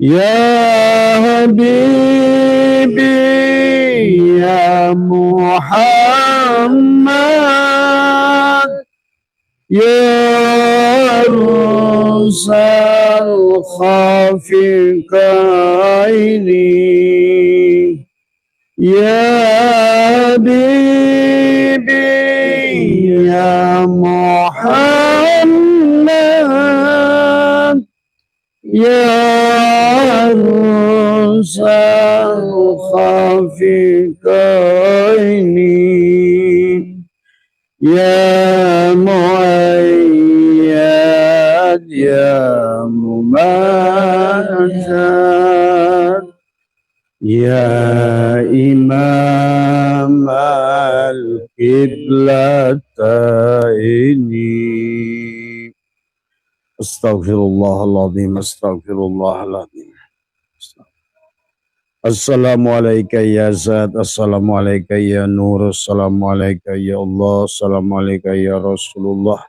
Ya Habibi ya Muhammad ya Rusal Khafiqaini ya Habibi ya Muhammad ya Rusal Khafiqaini ya Muayyad ya Mumazad ya Imam al-Qiblataini. Astaghfirullahaladzim, astaghfirullahaladzim. Assalamualaikum ya Zat, assalamualaikum ya Nur, assalamualaikum ya Allah, assalamualaikum ya Rasulullah,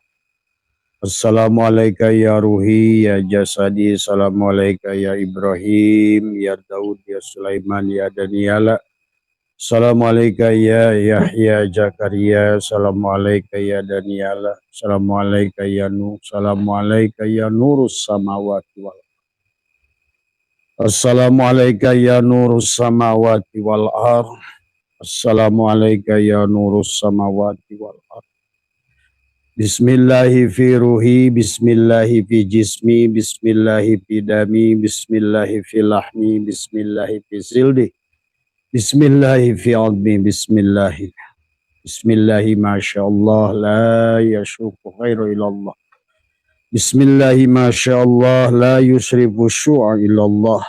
assalamualaikum ya Ruhi, ya Jasadi, assalamualaikum ya Ibrahim, ya Daud, ya Sulaiman, ya Daniyala, assalamualaikum ya Yahya Jakaria, assalamualaikum ya Daniyala, assalamualaikum ya Nuh, assalamualaikum ya Nurus Samawati wal Assalamualaikum ya nurus samawati wal ardh. Assalamualaikum ya nurus samawati wal ardh. Bismillahi fi ruhi, bismillahi fi jismi, bismillahi fi dami, bismillahi fi lahmi, bismillahi fi zildi, bismillahi fi admi, bismillahi. Bismillahi masyaallah la yashuku khairu ilallah. Bismillahi masyaallah la yusrifu syu'a illallah.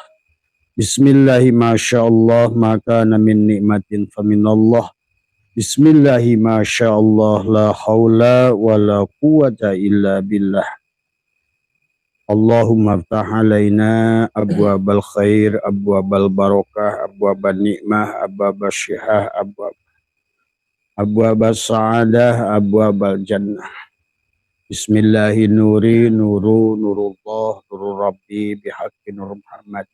Bismillahi masyaallah maka min nikmatin faminallah. Bismillahi masyaallah la haula wa la quwata illa billah. Allahumma ftah alaina abwabal khair, abwabal barakah, abwabal nikmah, abwabal syihah, abwabal sa'adah, abwabal jannah. Bismillahi nuri nuru nurullah nurul rabbi bihaqqi nur Muhammad.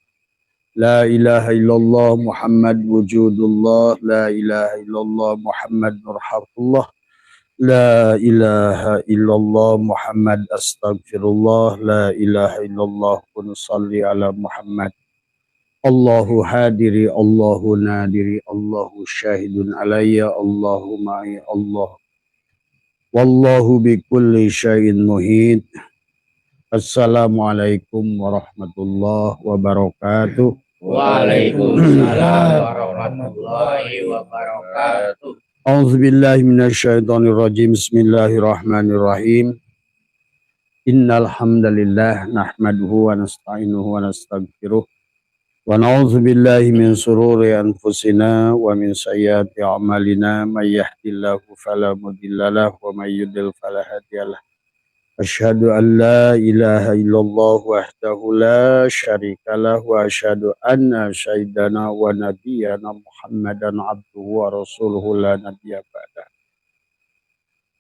La ilaha illallah Muhammad wujudullah. La ilaha illallah Muhammad nurhatullah. La ilaha illallah Muhammad astaghfirullah. La ilaha illallah kun salli ala Muhammad. Allahu hadiri, Allahu nadiri, Allahu syahidun alayya, Allahu ma'i, Allah. Wallahu bi kulli syai'in muhit. Assalamualaikum warahmatullahi wabarakatuh. Waalaikumsalam warahmatullahi wabarakatuh. A'udzubillahi minasyaitonirrajim. Bismillahirrahmanirrahim. Innal hamdalillah nahmaduhu wa nasta'inuhu wa nastaghfiruh. Wa na'udzubillahi min sururi anfusina wa min sayyiati a'malina. May yahdihillahu fala mudhillalah wa may yudlil fala hadiyalah. Asyhadu an la ilaha illallah wahdahu la syarikalah wa asyhadu anna sayyidana wa nabiyyana Muhammadan abduhu wa rasuluhu la nabiyya ba'da.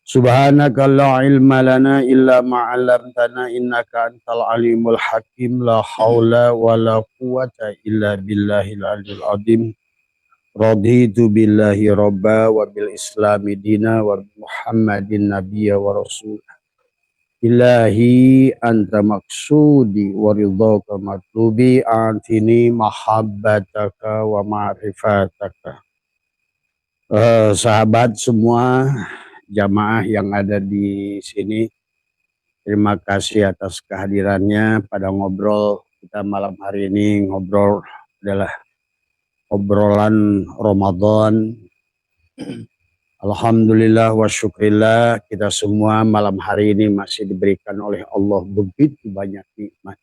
Subhanaka la ilma lana illa ma 'allamtana innaka antal alimul hakim. La haula wa la quwata illa billahil aliyil azim. Raditu billahi rabba wa bil islami dina wa Muhammadin nabiyya wa rasul. Ilahi anta maksudi wa ridhaka matlubi antini mahabbataka wa ma'rifataka. Sahabat semua, jamaah yang ada di sini, terima kasih atas kehadirannya pada ngobrol kita malam hari ini. Ngobrol adalah obrolan Ramadan. Alhamdulillah wa syukrillah, kita semua malam hari ini masih diberikan oleh Allah begitu banyak nikmat.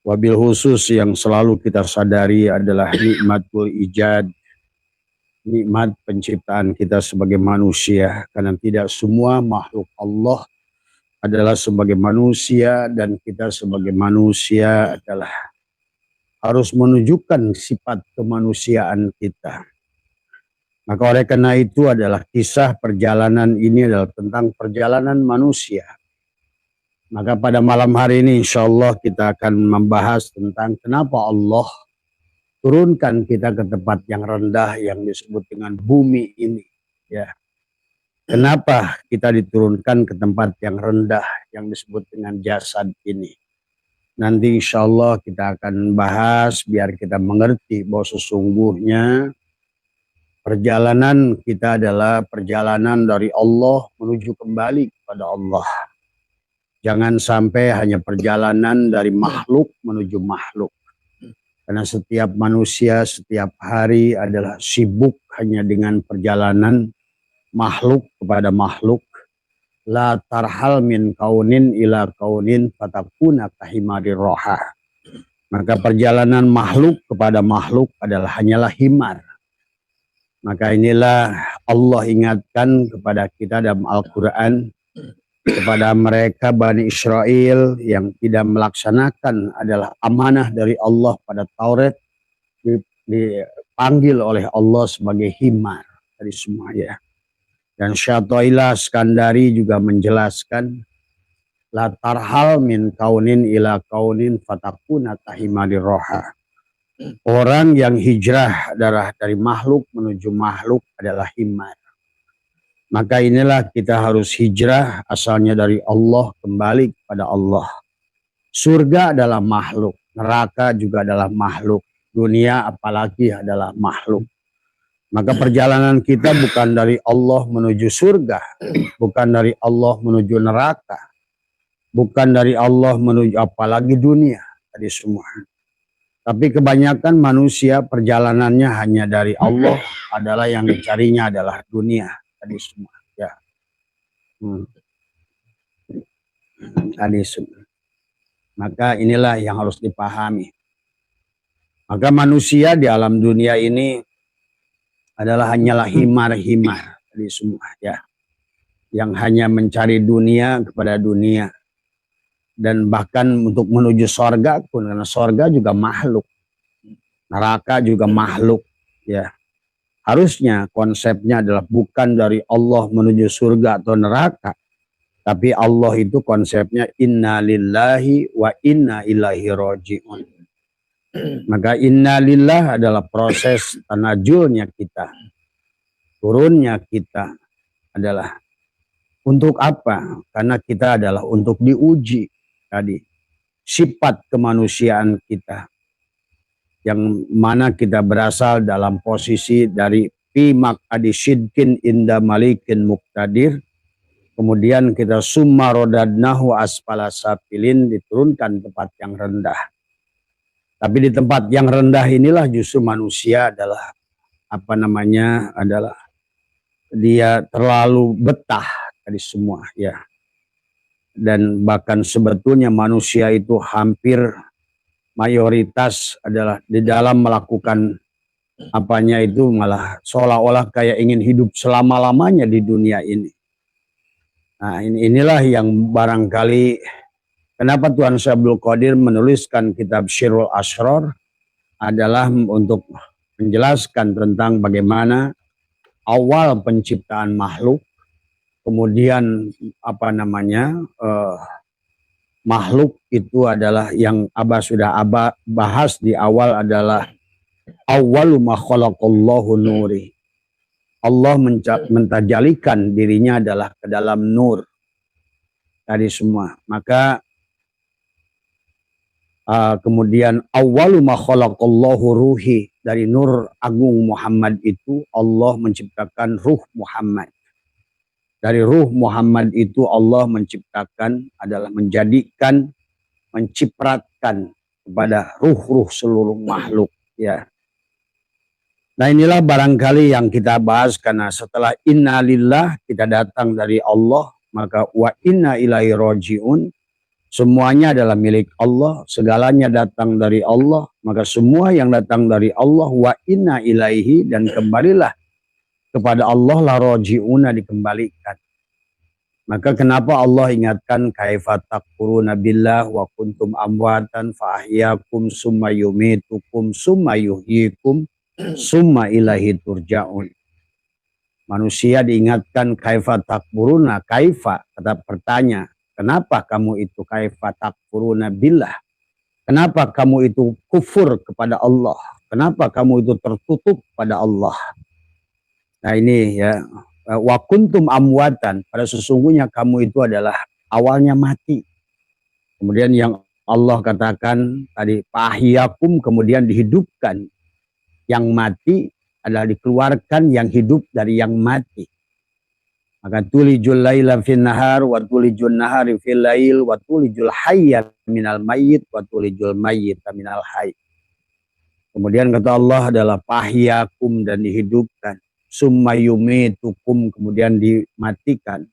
Wabil khusus yang selalu kita sadari adalah nikmatul ijad, nikmat penciptaan kita sebagai manusia. Karena tidak semua makhluk Allah adalah sebagai manusia, dan kita sebagai manusia adalah harus menunjukkan sifat kemanusiaan kita. Maka oleh karena itu adalah kisah perjalanan ini adalah tentang perjalanan manusia Maka pada malam hari ini insya Allah kita akan membahas tentang kenapa Allah turunkan kita ke tempat yang rendah yang disebut dengan bumi ini. Ya. Kenapa kita diturunkan ke tempat yang rendah yang disebut dengan jasad ini? Nanti insya Allah kita akan bahas biar kita mengerti bahwa sesungguhnya perjalanan kita adalah perjalanan dari Allah menuju kembali kepada Allah. Jangan sampai hanya perjalanan dari makhluk menuju makhluk. Karena setiap manusia setiap hari adalah sibuk hanya dengan perjalanan makhluk kepada makhluk. La tarhal min kaunin ila kaunin fatakuna kahimarir roha. Maka perjalanan makhluk kepada makhluk adalah hanyalah himar. Maka inilah Allah ingatkan kepada kita dalam Al-Quran, kepada mereka Bani Israel yang tidak melaksanakan adalah amanah dari Allah pada Taurat, dipanggil oleh Allah sebagai himar dari semua ya. Dan Syatailah Skandari juga menjelaskan la tarhal min kaunin ila kaunin fatakuna tahimadir roha. Orang yang hijrah dari makhluk menuju makhluk adalah himar. Maka inilah kita harus hijrah asalnya dari Allah kembali kepada Allah. Surga adalah makhluk, neraka juga adalah makhluk, dunia apalagi adalah makhluk. Maka perjalanan kita bukan dari Allah menuju surga, bukan dari Allah menuju neraka, bukan dari Allah menuju apalagi dunia, tadi semua. Tapi kebanyakan manusia perjalanannya hanya dari Allah adalah yang dicarinya adalah dunia. Tadi semua ya. Tadi semua. Maka inilah yang harus dipahami. Maka manusia di alam dunia ini adalah hanyalah himar-himar tadi semua ya. Yang hanya mencari dunia kepada dunia. Dan bahkan untuk menuju sorga pun, karena sorga juga makhluk. Neraka juga makhluk ya. Harusnya konsepnya adalah bukan dari Allah menuju surga atau neraka. Tapi Allah itu konsepnya inna lillahi wa inna ilaihi roji'un. Maka inna lillah adalah proses tanajulnya kita. Turunnya kita adalah untuk apa? Karena kita adalah untuk diuji tadi. Sifat kemanusiaan kita. Yang mana kita berasal dalam posisi dari pimak adisidkin inda malikin muktadir. Kemudian kita summa rodadnahu asfala safilin, diturunkan tempat yang rendah. Tapi di tempat yang rendah inilah justru manusia adalah adalah dia terlalu betah dari semua ya. Dan bahkan sebetulnya manusia itu hampir mayoritas adalah di dalam melakukan itu malah seolah-olah kayak ingin hidup selama-lamanya di dunia ini. Nah inilah yang barangkali kenapa Tuan Syekh Abdul Qadir menuliskan kitab Syirul Asrar adalah untuk menjelaskan tentang bagaimana awal penciptaan makhluk, kemudian makhluk itu adalah yang Abah sudah bahas di awal adalah awwalu ma khalaqallahu nuri. Allah mentajalikan dirinya adalah ke dalam nur tadi semua. Maka kemudian awwalu ma khalaqallahu ruhi, dari nur agung Muhammad itu Allah menciptakan ruh Muhammad. Dari ruh Muhammad itu Allah menciptakan adalah mencipratkan kepada ruh-ruh seluruh makhluk ya. Nah inilah barangkali yang kita bahas, karena setelah inna lillah kita datang dari Allah, maka wa inna ilaihi roji'un, semuanya adalah milik Allah, segalanya datang dari Allah, maka semua yang datang dari Allah wa inna ilaihi, dan kembalilah kepada Allah la roji'una, dikembalikan. Maka kenapa Allah ingatkan kaifa takfuruna billah wa kuntum amwatan fa ahyakum summa yumitukum summa yuhyikum summa ilahi turja'un. Manusia diingatkan kaifa takfuruna, kaifa kata bertanya, Kenapa kamu itu kaifa takfuruna billah? Kenapa kamu itu kufur kepada Allah? Kenapa kamu itu tertutup pada Allah? Nah ini ya, wa kuntum amwatan, pada sesungguhnya kamu itu adalah awalnya mati. Kemudian yang Allah katakan tadi, fahyakum, kemudian dihidupkan. Yang mati adalah dikeluarkan yang hidup dari yang mati. Maka tulijul laila fin nahar wa tulijul nahari fil lail wa tulijul hayya minal mayyit wa tulijul mayyita minal hayy. Kemudian kata Allah adalah fahyakum, dan dihidupkan. Summa yumitukum, kemudian dimatikan.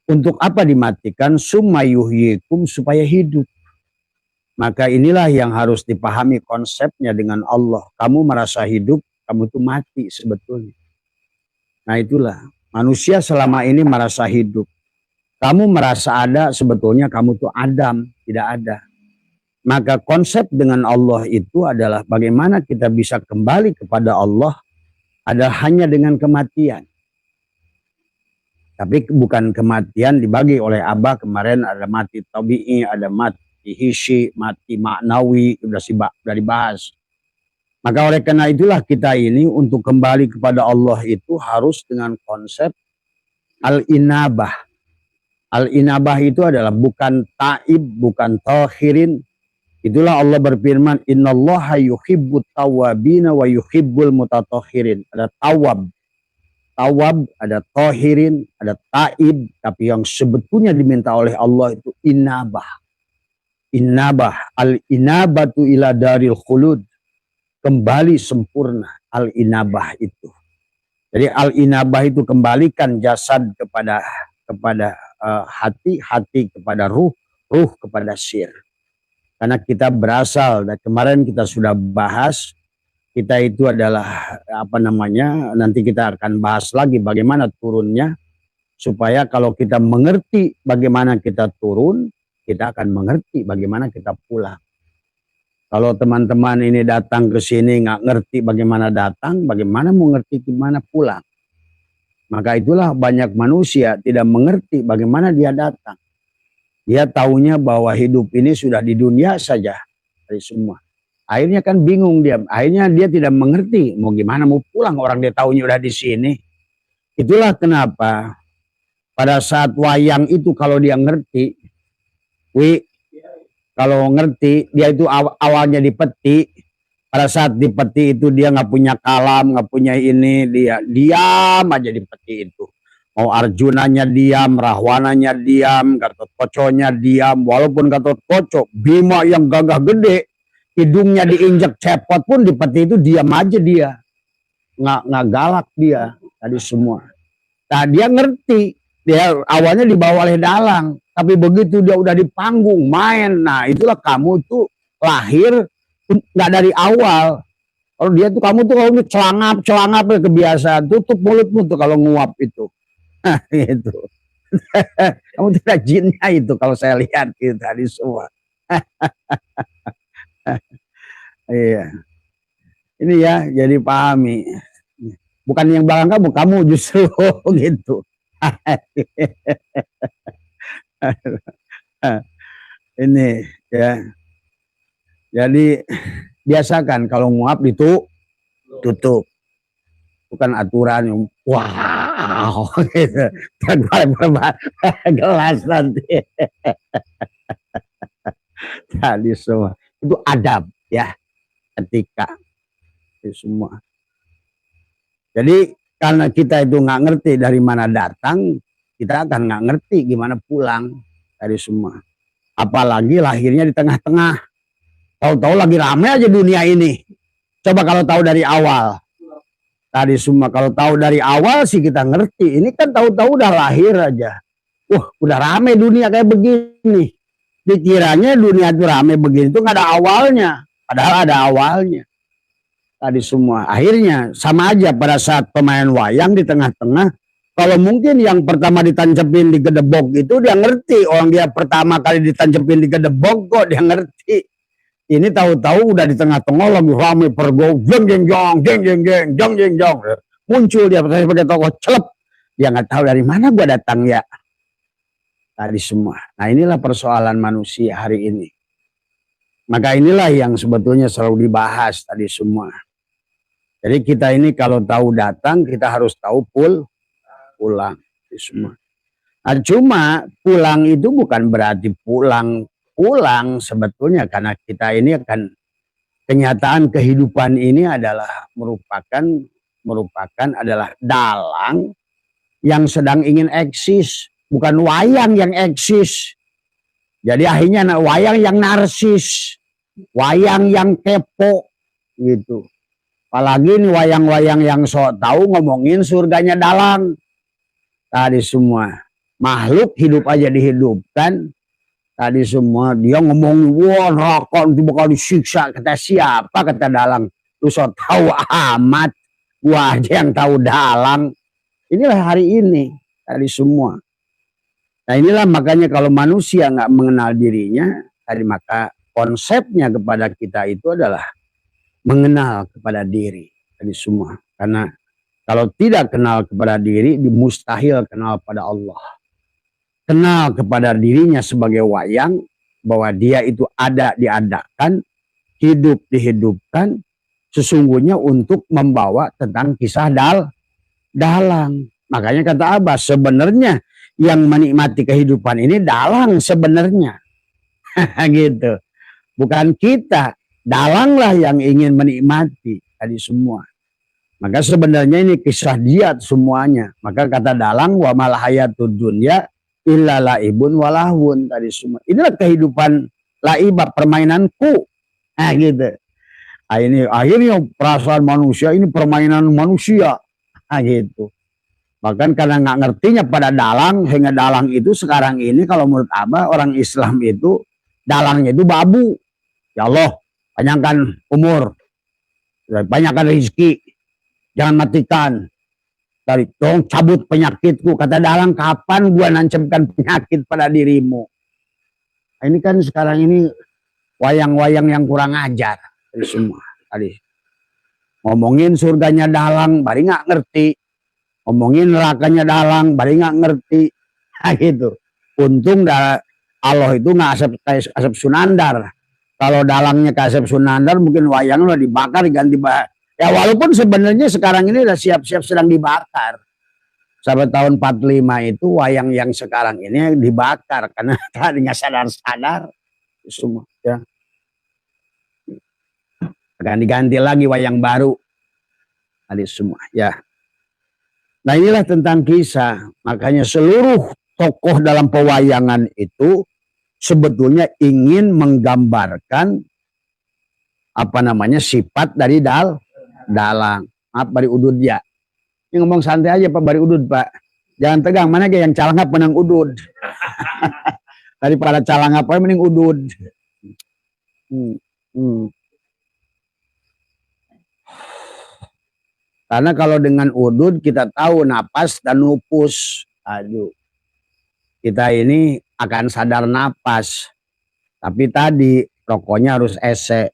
Untuk apa dimatikan? Summa yuhyikum, supaya hidup. Maka inilah yang harus dipahami konsepnya dengan Allah. Kamu merasa hidup, kamu tuh mati sebetulnya. Nah itulah. Manusia selama ini merasa hidup. Kamu merasa ada, sebetulnya kamu tuh Adam, tidak ada. Maka konsep dengan Allah itu adalah bagaimana kita bisa kembali kepada Allah adalah hanya dengan kematian. Tapi bukan kematian dibagi oleh Abah kemarin, ada mati tabi'i, ada mati hissi, mati maknawi, sudah dibahas. Maka oleh karena itulah kita ini untuk kembali kepada Allah itu harus dengan konsep al-inabah. Al-inabah itu adalah bukan taib, bukan tahirin. Itulah Allah berfirman, innallaha yuhibbut tawabina wa yuhibbul mutatahhirin. Ada tawab. Tawab, ada tahirin, ada taib. Tapi yang sebetulnya diminta oleh Allah itu inabah. Inabah. Al-inabatu ila daril khulud. Kembali sempurna al-inabah itu. Jadi al-inabah itu kembalikan jasad kepada hati, hati kepada ruh, ruh kepada sir. Karena kita berasal, dan kemarin kita sudah bahas, kita itu adalah nanti kita akan bahas lagi bagaimana turunnya, supaya kalau kita mengerti bagaimana kita turun, kita akan mengerti bagaimana kita pulang. Kalau teman-teman ini datang ke sini nggak ngerti bagaimana datang, bagaimana mau ngerti gimana pulang? Maka itulah banyak manusia tidak mengerti bagaimana dia datang. Dia taunya bahwa hidup ini sudah di dunia saja, dari semua. Akhirnya kan bingung dia. Akhirnya dia tidak mengerti mau gimana mau pulang, orang dia taunya udah di sini. Itulah kenapa pada saat wayang itu kalau dia ngerti, kalau ngerti, dia itu awalnya di peti. Pada saat di peti itu dia nggak punya kalam, nggak punya ini, dia diam aja di peti itu. Mau Arjunanya diam, Rahwananya diam, Gatotkoconya diam. Walaupun Gatotkoco, Bima yang gagah gede, hidungnya diinjak cepot pun di peti itu diam aja dia. Nggak galak dia tadi semua. Nah dia ngerti, dia awalnya dibawa oleh dalang. Tapi begitu dia udah di panggung main, nah itulah kamu tuh lahir nggak dari awal. Kalau dia tuh kamu tuh kalau celangap kebiasaan, tutup mulutmu tuh kalau nguap itu. Nah, itu. Kamu tidak jinnya itu kalau saya lihat itu tadi semua. Iya. Ini ya jadi pahami. Bukan yang belakang kamu justru gitu. Ini ya. Jadi biasakan kalau nguap itu tutup. Bukan aturan yang wow gitu. Gelas nanti. Tadi semua itu adab ya, etika itu semua. Jadi karena kita itu nggak ngerti dari mana datang, kita akan nggak ngerti gimana pulang dari semua. Apalagi lahirnya di tengah-tengah. Tahu-tahu lagi ramai aja dunia ini. Coba kalau tahu dari awal. Tadi semua kalau tahu dari awal sih kita ngerti. Ini kan tahu-tahu udah lahir aja. Wah udah ramai dunia kayak begini. Dikiranya dunia itu ramai begini itu nggak ada awalnya. Padahal ada awalnya. Tadi semua. Akhirnya sama aja pada saat pemain wayang di tengah-tengah. Kalau mungkin yang pertama ditancepin di gedebok itu dia ngerti. Orang dia pertama kali ditancepin di gedebok kok dia ngerti. Ini tahu-tahu udah di tengah-tengah lagi ramai pergo. Jeng jeng jong, jeng jeng jeng, jeng jeng jong. Muncul dia sebagai tokoh celep. Dia nggak tahu dari mana gua datang ya. tadi semua. Nah inilah persoalan manusia hari ini. Maka inilah yang sebetulnya selalu dibahas tadi semua. Jadi kita ini kalau tahu datang, kita harus tahu pulang tadi semua. Nah, cuma pulang itu bukan berarti pulang sebetulnya, karena kita ini akan kenyataan kehidupan ini adalah merupakan adalah dalang yang sedang ingin eksis, bukan wayang yang eksis. Jadi akhirnya wayang yang narsis, wayang yang kepo gitu. Apalagi ini wayang-wayang yang sok tahu ngomongin surganya dalang. Tadi semua makhluk hidup aja dihidupkan. Tadi semua dia ngomong, wah neraka nanti bakal disiksa. Kata siapa? Kata dalang. Lu so tahu amat. Gua aja yang tahu dalang. Inilah hari ini. Tadi semua. Nah inilah makanya kalau manusia nggak mengenal dirinya, tadi maka konsepnya kepada kita itu adalah mengenal kepada diri. Tadi semua. Karena kalau tidak kenal kepada diri, mustahil kenal pada Allah. Kenal kepada dirinya sebagai wayang, bahwa dia itu ada diadakan, hidup dihidupkan, sesungguhnya untuk membawa tentang kisah dalang. Makanya kata Abbas, sebenarnya yang menikmati kehidupan ini dalang sebenarnya. Gitu. Bukan kita, dalanglah yang ingin menikmati tadi semua. Maka sebenarnya ini kisah dia semuanya. Maka kata dalang, wa mal hayatud dunya illa laibun walahun tadi semua. Inilah kehidupan laibah, permainanku. Nah gitu. Nah, ini akhirnya perasaan manusia ini permainan manusia. Nah gitu. Bahkan karena nggak ngertinya pada dalang, sehingga dalang itu sekarang ini kalau menurut Abah orang Islam itu dalangnya itu babu. Ya Allah, panjangkan umur, banyakkan rezeki, jangan matikan. Dari dong cabut penyakitku, kata dalang, kapan gua nancapkan penyakit pada dirimu. Nah, ini kan sekarang ini wayang-wayang yang kurang ajar dari semua tadi. Ngomongin surganya dalang, bari nggak ngerti. Ngomongin nerakanya dalang, bari nggak ngerti. Nah gitu. Untung Allah itu nggak asap Sunandar. Kalau dalangnya ke asap Sunandar, mungkin wayang lo dibakar diganti ya walaupun sebenarnya sekarang ini udah siap-siap sedang dibakar. Sampai tahun 45 itu wayang yang sekarang ini dibakar karena tadinya sadar-sadar semua ya. Akan diganti lagi wayang baru tadi semua ya. Nah inilah tentang kisah. Makanya seluruh tokoh dalam pewayangan itu sebetulnya ingin menggambarkan apa namanya sifat dari dalang. Maaf Bari Udud ya. Ini ngomong santai aja Pak Bari Udud Pak. Jangan tegang, mana kayak yang calangap menang udud. Daripada calangap aja mending udud. Karena kalau dengan udud kita tahu napas dan nupus. Aduh. Kita ini akan sadar napas. Tapi tadi rokoknya harus ese.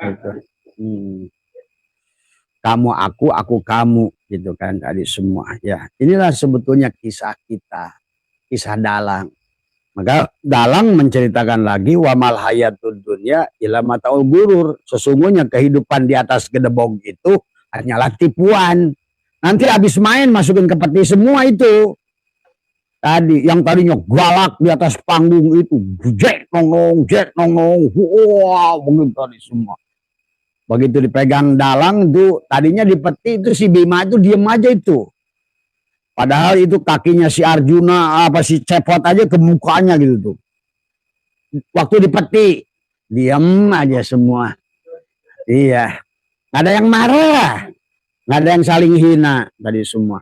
Gitu. Kamu aku kamu gitu kan tadi semua ya. Inilah sebetulnya kisah kita, kisah dalang. Maka dalang menceritakan lagi wa mal hayatud dunya illa mataul gurur. Sesungguhnya kehidupan di atas gedebong itu hanyalah tipuan. Nanti habis main masukin ke peti semua itu. Tadi yang tadinya galak di atas panggung itu jet nongong, wow begitu tadi semua. Begitu dipegang dalang itu tadinya di peti itu si Bima itu diem aja itu. Padahal itu kakinya si Arjuna apa si cepot aja ke mukanya gitu tuh. Waktu di peti diem aja semua. Iya. Gak ada yang marah. Gak ada yang saling hina tadi semua.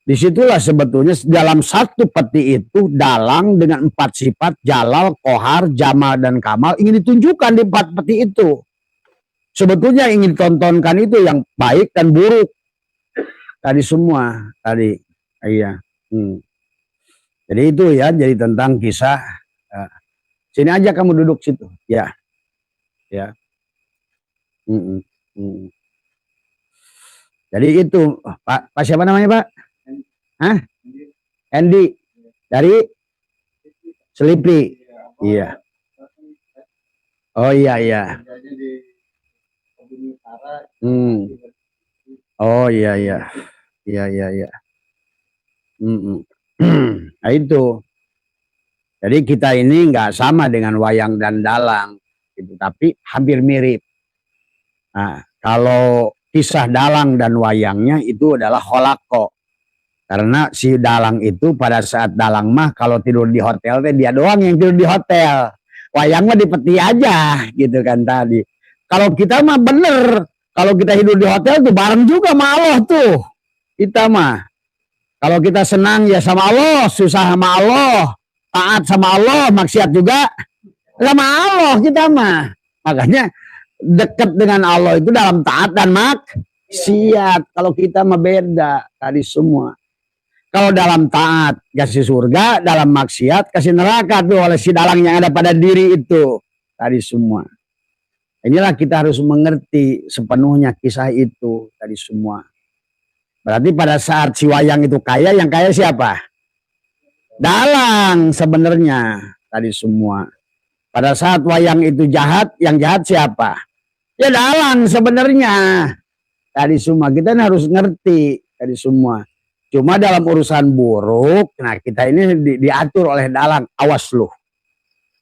Disitulah sebetulnya dalam satu peti itu dalang dengan 4 sifat Jalal, Kohar, Jamal, dan Kamal ingin ditunjukkan di 4 peti itu. Sebetulnya ingin ditontonkan itu yang baik dan buruk. Tadi semua. Tadi. Iya. Jadi itu ya. Jadi tentang kisah. Sini aja kamu duduk situ. Ya. Ya. Jadi itu. Pak siapa namanya Pak? Hah? Andy dari Sleepy. Iya. Oh iya iya. Oh iya iya. Iya iya iya. Nah itu. Jadi kita ini nggak sama dengan wayang dan dalang, gitu, tapi hampir mirip. Nah, kalau kisah dalang dan wayangnya itu adalah holako. Karena si dalang itu pada saat dalang mah kalau tidur di hotel dia doang yang tidur di hotel. Wayang mah di peti aja gitu kan tadi. Kalau kita mah bener, kalau kita hidup di hotel tuh bareng juga sama Allah tuh. Kita mah. Kalau kita senang ya sama Allah, susah sama Allah, taat sama Allah, maksiat juga sama Allah kita mah. Makanya dekat dengan Allah itu dalam taat dan maksiat. Kalau kita mah beda tadi semua. Kalau dalam taat kasih surga, dalam maksiat kasih neraka tuh oleh si dalang yang ada pada diri itu tadi semua. Inilah kita harus mengerti sepenuhnya kisah itu tadi semua. Berarti pada saat si wayang itu kaya, yang kaya siapa? Dalang sebenarnya tadi semua. Pada saat wayang itu jahat, yang jahat siapa? Ya dalang sebenarnya tadi semua. Kita harus ngerti tadi semua. Cuma dalam urusan buruk, nah kita ini diatur oleh dalang. Awas lu.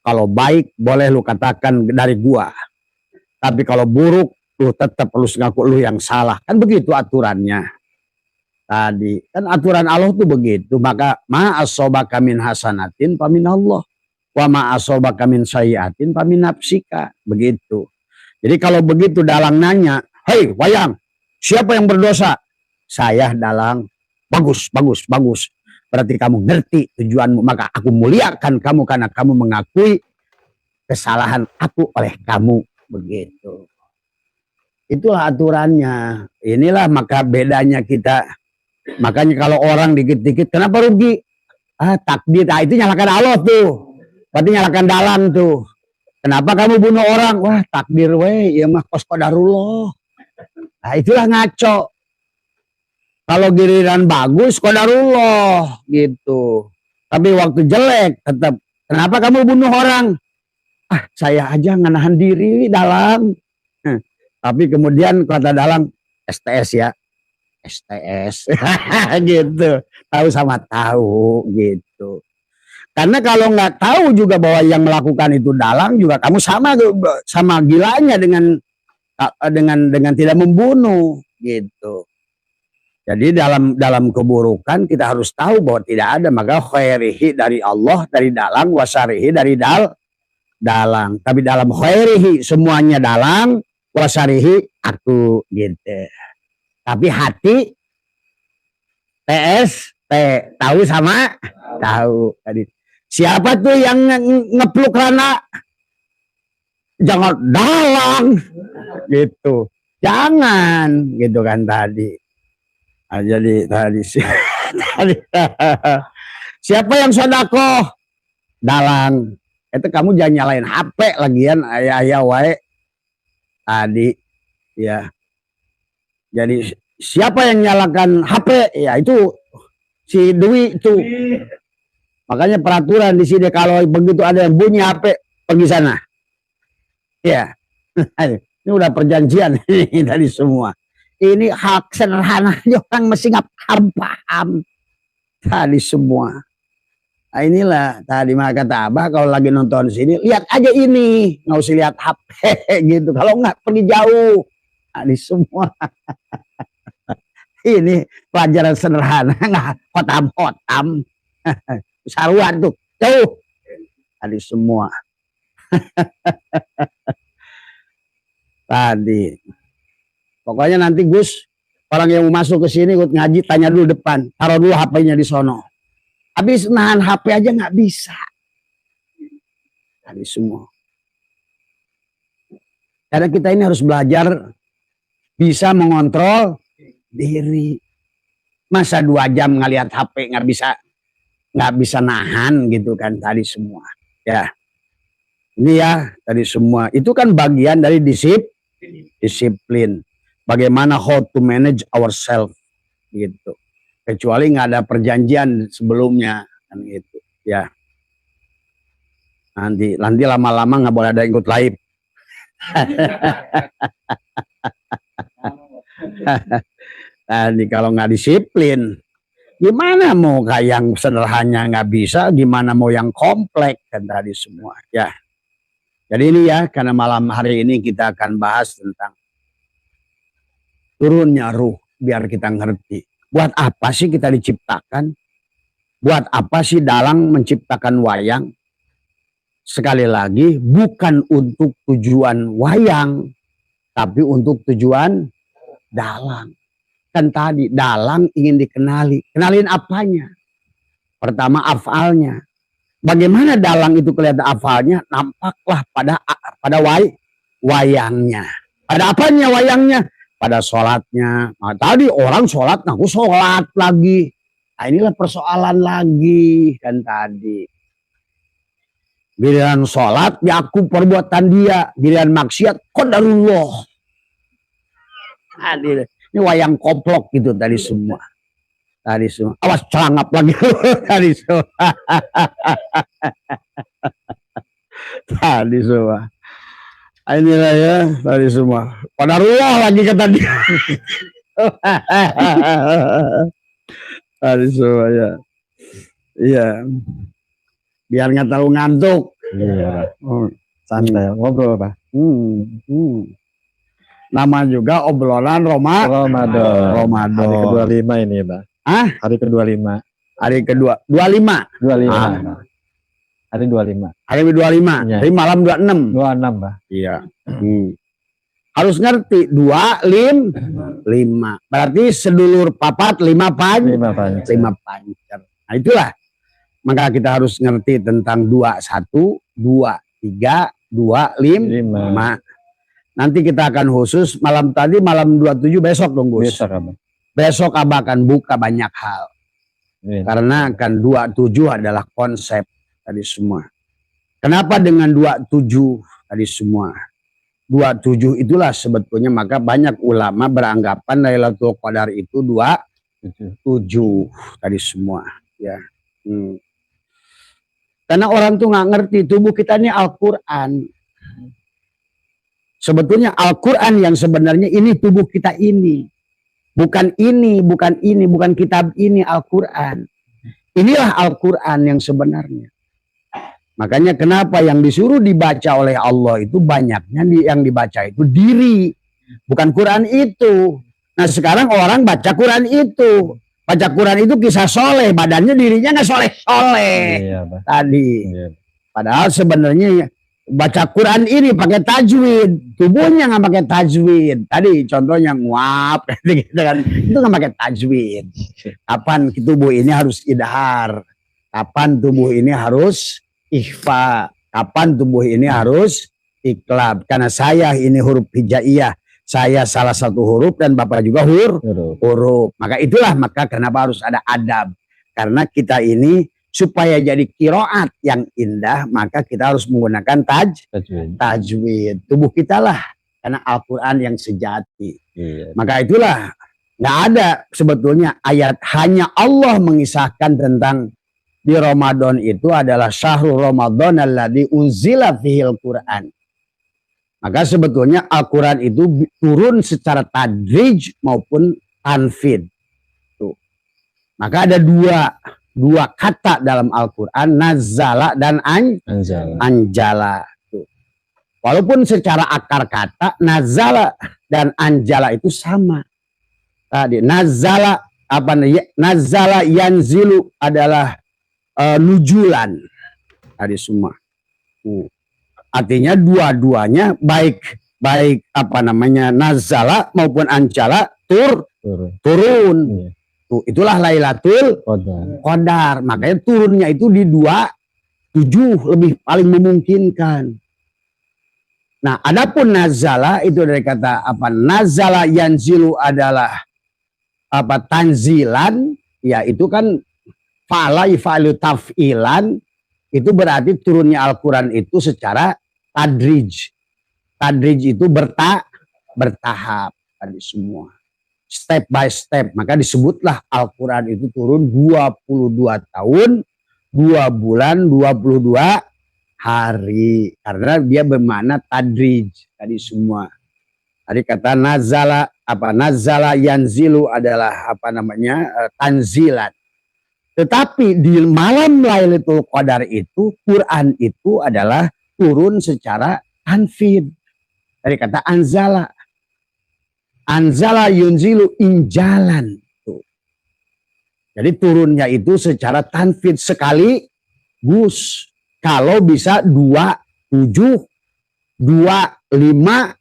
Kalau baik boleh lu katakan dari gua. Tapi kalau buruk, lu tetap harus ngaku lu yang salah. Kan begitu aturannya. Tadi kan aturan Allah tuh begitu. Maka ma'asobaka min hasanatin pamin Allah, wa ma'asobaka min sayyatin pamin nafsika. Begitu. Jadi kalau begitu dalang nanya, hei wayang, siapa yang berdosa? Saya dalang. Bagus, bagus, bagus. Berarti kamu ngerti tujuanmu. Maka aku muliakan kamu karena kamu mengakui kesalahan aku oleh kamu. Begitu. Itulah aturannya. Inilah maka bedanya kita. Makanya kalau orang dikit-dikit, kenapa rugi? Takdir, itu nyalakan Allah tuh. Berarti nyalakan dalang tuh. Kenapa kamu bunuh orang? Wah takdir weh, ya mah kos qadarullah. Nah itulah ngaco. Kalau giliran bagus qadarullah gitu. Tapi waktu jelek tetap. Kenapa kamu bunuh orang? Saya aja nganahan diri dalang. Tapi kemudian kata dalang, STS ya. STS gitu, tahu sama tahu gitu. Karena kalau nggak tahu juga bahwa yang melakukan itu dalang juga kamu sama gilanya dengan tidak membunuh gitu. Jadi dalam keburukan kita harus tahu bahwa tidak ada, maka khairihi dari Allah, dari dalang, wasarihi dari dalang. Tapi dalam khairihi semuanya dalang, wasarihi aku gitu. Tapi hati TS tahu sama tahu tadi. Siapa tuh yang ngepluk Rana? Jangan dalang gitu. Jangan gitu kan tadi. Jadi tadi siapa yang sodako? Dalang. Itu kamu jangan nyalain HP lagian ayah wae tadi ya. Jadi siapa yang nyalakan HP? Ya itu si Dwi itu. Makanya peraturan di sini kalau begitu ada yang bunyi HP pergi sana. Ya, ini udah perjanjian ini tadi semua. Ini hak sederhana orang mesti nggak paham tadi semua. Nah inilah tadi maka kata Abah kalau lagi nonton sini lihat aja ini, nggak usah lihat HP gitu. Kalau nggak pergi jauh. Tadi semua. Ini pelajaran sederhana, nggak hotam-hotam. Saruan tuh, jauh. Tadi semua. Tadi. Pokoknya nanti Gus, orang yang mau masuk ke sini ikut ngaji, tanya dulu depan. Taruh dulu HP-nya di sono. Habis nahan HP aja nggak bisa. Tadi semua. Karena kita ini harus belajar bisa mengontrol diri. Masa 2 jam ngelihat HP nggak bisa nahan gitu kan tadi semua. Ya. Ini ya tadi semua. Itu kan bagian dari disiplin. Bagaimana how to manage ourselves gitu. kecuali nggak ada perjanjian sebelumnya kan gitu ya. Nanti lama-lama nggak boleh ada ikut live. Nanti kalau nggak disiplin, gimana mau kayak yang sederhana nggak bisa, gimana mau yang kompleks kan tadi semua ya. Jadi ini ya, karena malam hari ini kita akan bahas tentang turunnya ruh, biar kita ngerti. Buat apa sih kita diciptakan? Buat apa sih dalang menciptakan wayang? Sekali lagi, bukan untuk tujuan wayang, tapi untuk tujuan dalang. Kan tadi, dalang ingin dikenali. Kenalin apanya? Pertama, afalnya. Bagaimana dalang itu kelihatan afalnya? Nampaklah pada wayangnya. Pada apanya wayangnya? Pada sholatnya. Nah, tadi orang sholat, aku sholat lagi. Nah, inilah persoalan lagi kan tadi. Giliran sholat, ya aku perbuatan dia. Giliran maksiat, qadarullah. Nah, ini wayang komplok gitu tadi semua. Tadi semua. Awas celangap lagi. Tadi semua. Tadi semua. Inilah ya, tadi semua. Qadarullah lagi kata dia. Tadi semua ya. Iya. Biar nggak terlalu ngantuk. Iya. Santai ngobrol Pak. Nama juga obrolan Ramadan. Hari ke-25 ini Pak. Hari ke-25. Hari kedua 25. 25. Hari 25. Hari 25. Ya. Hari malam 26. 26 Pak. Iya. Harus ngerti 5. Berarti sedulur papat 5 pancer. Nah itulah. Maka kita harus ngerti tentang 21, 2, 3, 2, 5. Nanti kita akan khusus malam 27 besok dong Gus. Besok Abah akan buka banyak hal. Karena kan 27 adalah konsep tadi semua. Kenapa dengan 27 tadi semua? 27 itulah sebetulnya, maka banyak ulama beranggapan Lailatul Qadar itu 27 tadi semua ya. Karena orang tuh nggak ngerti tubuh kita ini Al-Quran. Sebetulnya Al-Quran yang sebenarnya ini tubuh kita ini. Bukan kitab ini Al-Quran. Inilah Al-Quran yang sebenarnya. Makanya kenapa yang disuruh dibaca oleh Allah itu banyaknya yang dibaca itu diri. Bukan Quran itu. Nah sekarang orang baca Quran itu. Baca Quran itu kisah soleh, badannya dirinya nggak soleh-soleh. Iya, tadi. Iya. Padahal sebenarnya baca Quran ini pakai tajwid, tubuhnya nggak pakai tajwid. Tadi contohnya nguap, gitu kan, itu nggak pakai tajwid. Kapan tubuh ini harus idhar, kapan tubuh ini harus ikhfa, kapan tubuh ini harus iklab. Karena saya ini huruf hijaiyah. Saya salah satu huruf dan Bapak juga huruf. Maka kenapa harus ada adab. Karena kita ini supaya jadi qiraat yang indah, maka kita harus menggunakan tajwid. Tubuh kita lah. Karena Al-Quran yang sejati. Iya. Maka itulah. Nggak ada sebetulnya ayat. Hanya Allah mengisahkan tentang di Ramadan itu adalah syahrul Ramadan alladzi unzila fihil Quran. Maka sebetulnya Al-Quran itu turun secara tadrij maupun tanfid. Tuh. Maka ada dua kata dalam Al-Quran, nazala dan anjala. Tuh. Walaupun secara akar kata, nazala dan anjala itu sama. Tadi nazala yanzilu adalah nujulan. Tadi semua. Artinya dua-duanya baik nazala maupun anjala turun. Iya. Tuh, itulah Lailatul Qadar. Makanya turunnya itu di 27 lebih paling memungkinkan. Nah, adapun nazala itu dari kata nazala yanzilu adalah tanzilan, ya itu kan fa'ala yaf'alu taf'ilan. Itu berarti turunnya Al-Quran itu secara tadrij. Tadrij itu bertahap tadi semua. step by step. Maka disebutlah Al-Quran itu turun 22 tahun, 2 bulan, 22 hari. Karena dia bermakna tadrij tadi semua. Tadi kata nazala, nazala yanzilu adalah tanzilan. Tetapi di malam Lailatul Qadar itu, Quran itu adalah turun secara tanfid. Dari kata anzala. Anzala yunzilu injalan. Tuh. Jadi turunnya itu secara tanfid sekaligus. Kalau bisa 27, 25,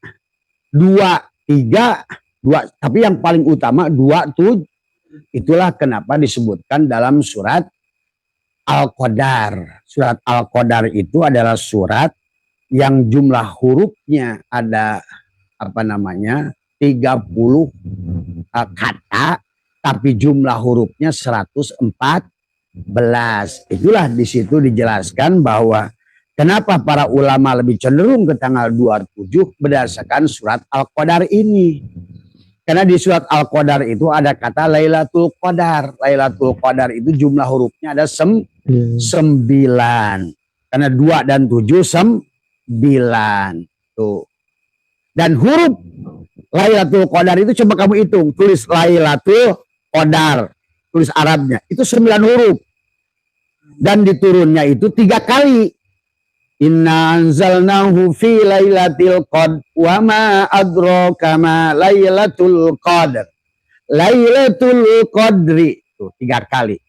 23, 2. Tapi yang paling utama 27. Itulah kenapa disebutkan dalam surat Al-Qadar. Surat Al-Qadar itu adalah surat yang jumlah hurufnya ada 30 kata, tapi jumlah hurufnya 114. Itulah di situ dijelaskan bahwa kenapa para ulama lebih cenderung ke tanggal 27 berdasarkan surat Al-Qadar ini. Karena di surat Al-Qadar itu ada kata Lailatul Qadar. Lailatul Qadar itu jumlah hurufnya ada 9. Karena 2 dan 7 9. Tuh. Dan huruf Lailatul Qadar itu coba kamu hitung. Tulis Lailatul Qadar. Tulis Arabnya. Itu 9 huruf. Dan diturunnya itu 3 kali. Inna anzalnahu fi lailatul qadr wa ma adraka ma lailatul qadr. Lailatul qadri. Tuh, 3 kali.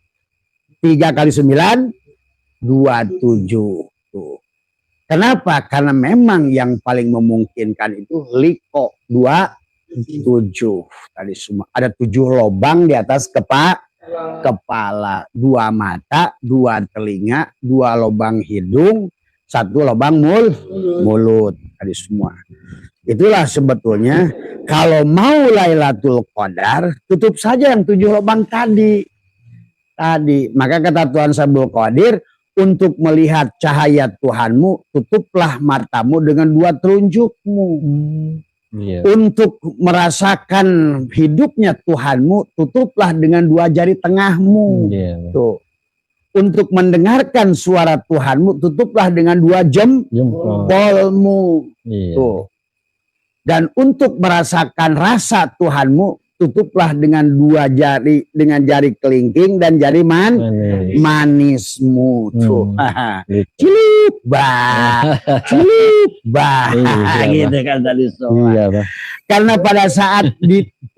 3 kali 9, 27. Tuh. Kenapa? Karena memang yang paling memungkinkan itu liko 27. Tadi semua ada 7 lubang di atas kepala, 2 mata, 2 telinga, 2 lubang hidung, 1 lubang mulut. Tadi semua. Itulah sebetulnya kalau mau Lailatul Qadar tutup saja yang 7 lubang tadi. Maka kata Tuhan Sabul Qadir, untuk melihat cahaya Tuhanmu tutuplah matamu dengan 2 telunjukmu. Untuk merasakan hidupnya Tuhanmu tutuplah dengan 2 jari tengahmu. Tuh. Untuk mendengarkan suara Tuhanmu tutuplah dengan 2 jempolmu. Tuh. Dan untuk merasakan rasa Tuhanmu tutuplah dengan 2 jari, dengan jari kelingking dan jari manismu. Tuh. Cilip bah. Gitu kan tadi semua. Karena pada saat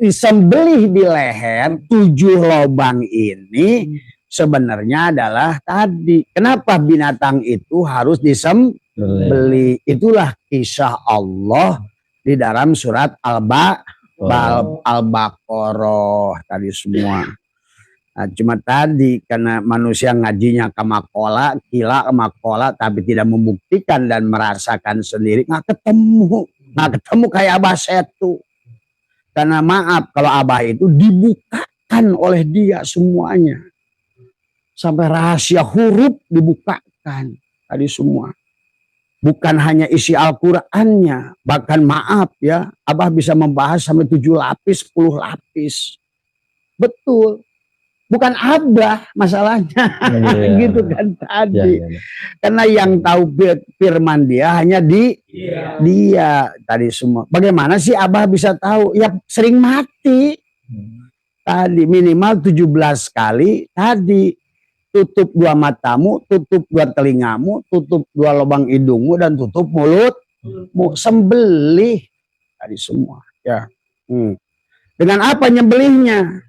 disembelih di leher 7 lubang ini sebenarnya adalah tadi. Kenapa binatang itu harus disembelih? Itulah kisah Allah di dalam surat Al-Baqarah tadi semua. Nah, cuma tadi karena manusia ngajinya ke makola, tapi tidak membuktikan dan merasakan sendiri, nggak ketemu kayak Abah Setu. Karena maaf kalau Abah itu dibukakan oleh dia semuanya. Sampai rahasia huruf dibukakan tadi semua. Bukan hanya isi Al-Qur'annya, bahkan maaf ya, Abah bisa membahas sampai 7 lapis, 10 lapis. Betul. Bukan Abah masalahnya. Gitu kan tadi. Karena yang tahu firman dia hanya dia tadi semua. Bagaimana sih Abah bisa tahu? Ya sering mati. Tadi minimal 17 kali tadi. Tutup 2 matamu, tutup 2 telingamu, tutup 2 lubang hidungmu, dan tutup mulutmu. Sembelih tadi semua. Ya. Dengan apa nyembelihnya?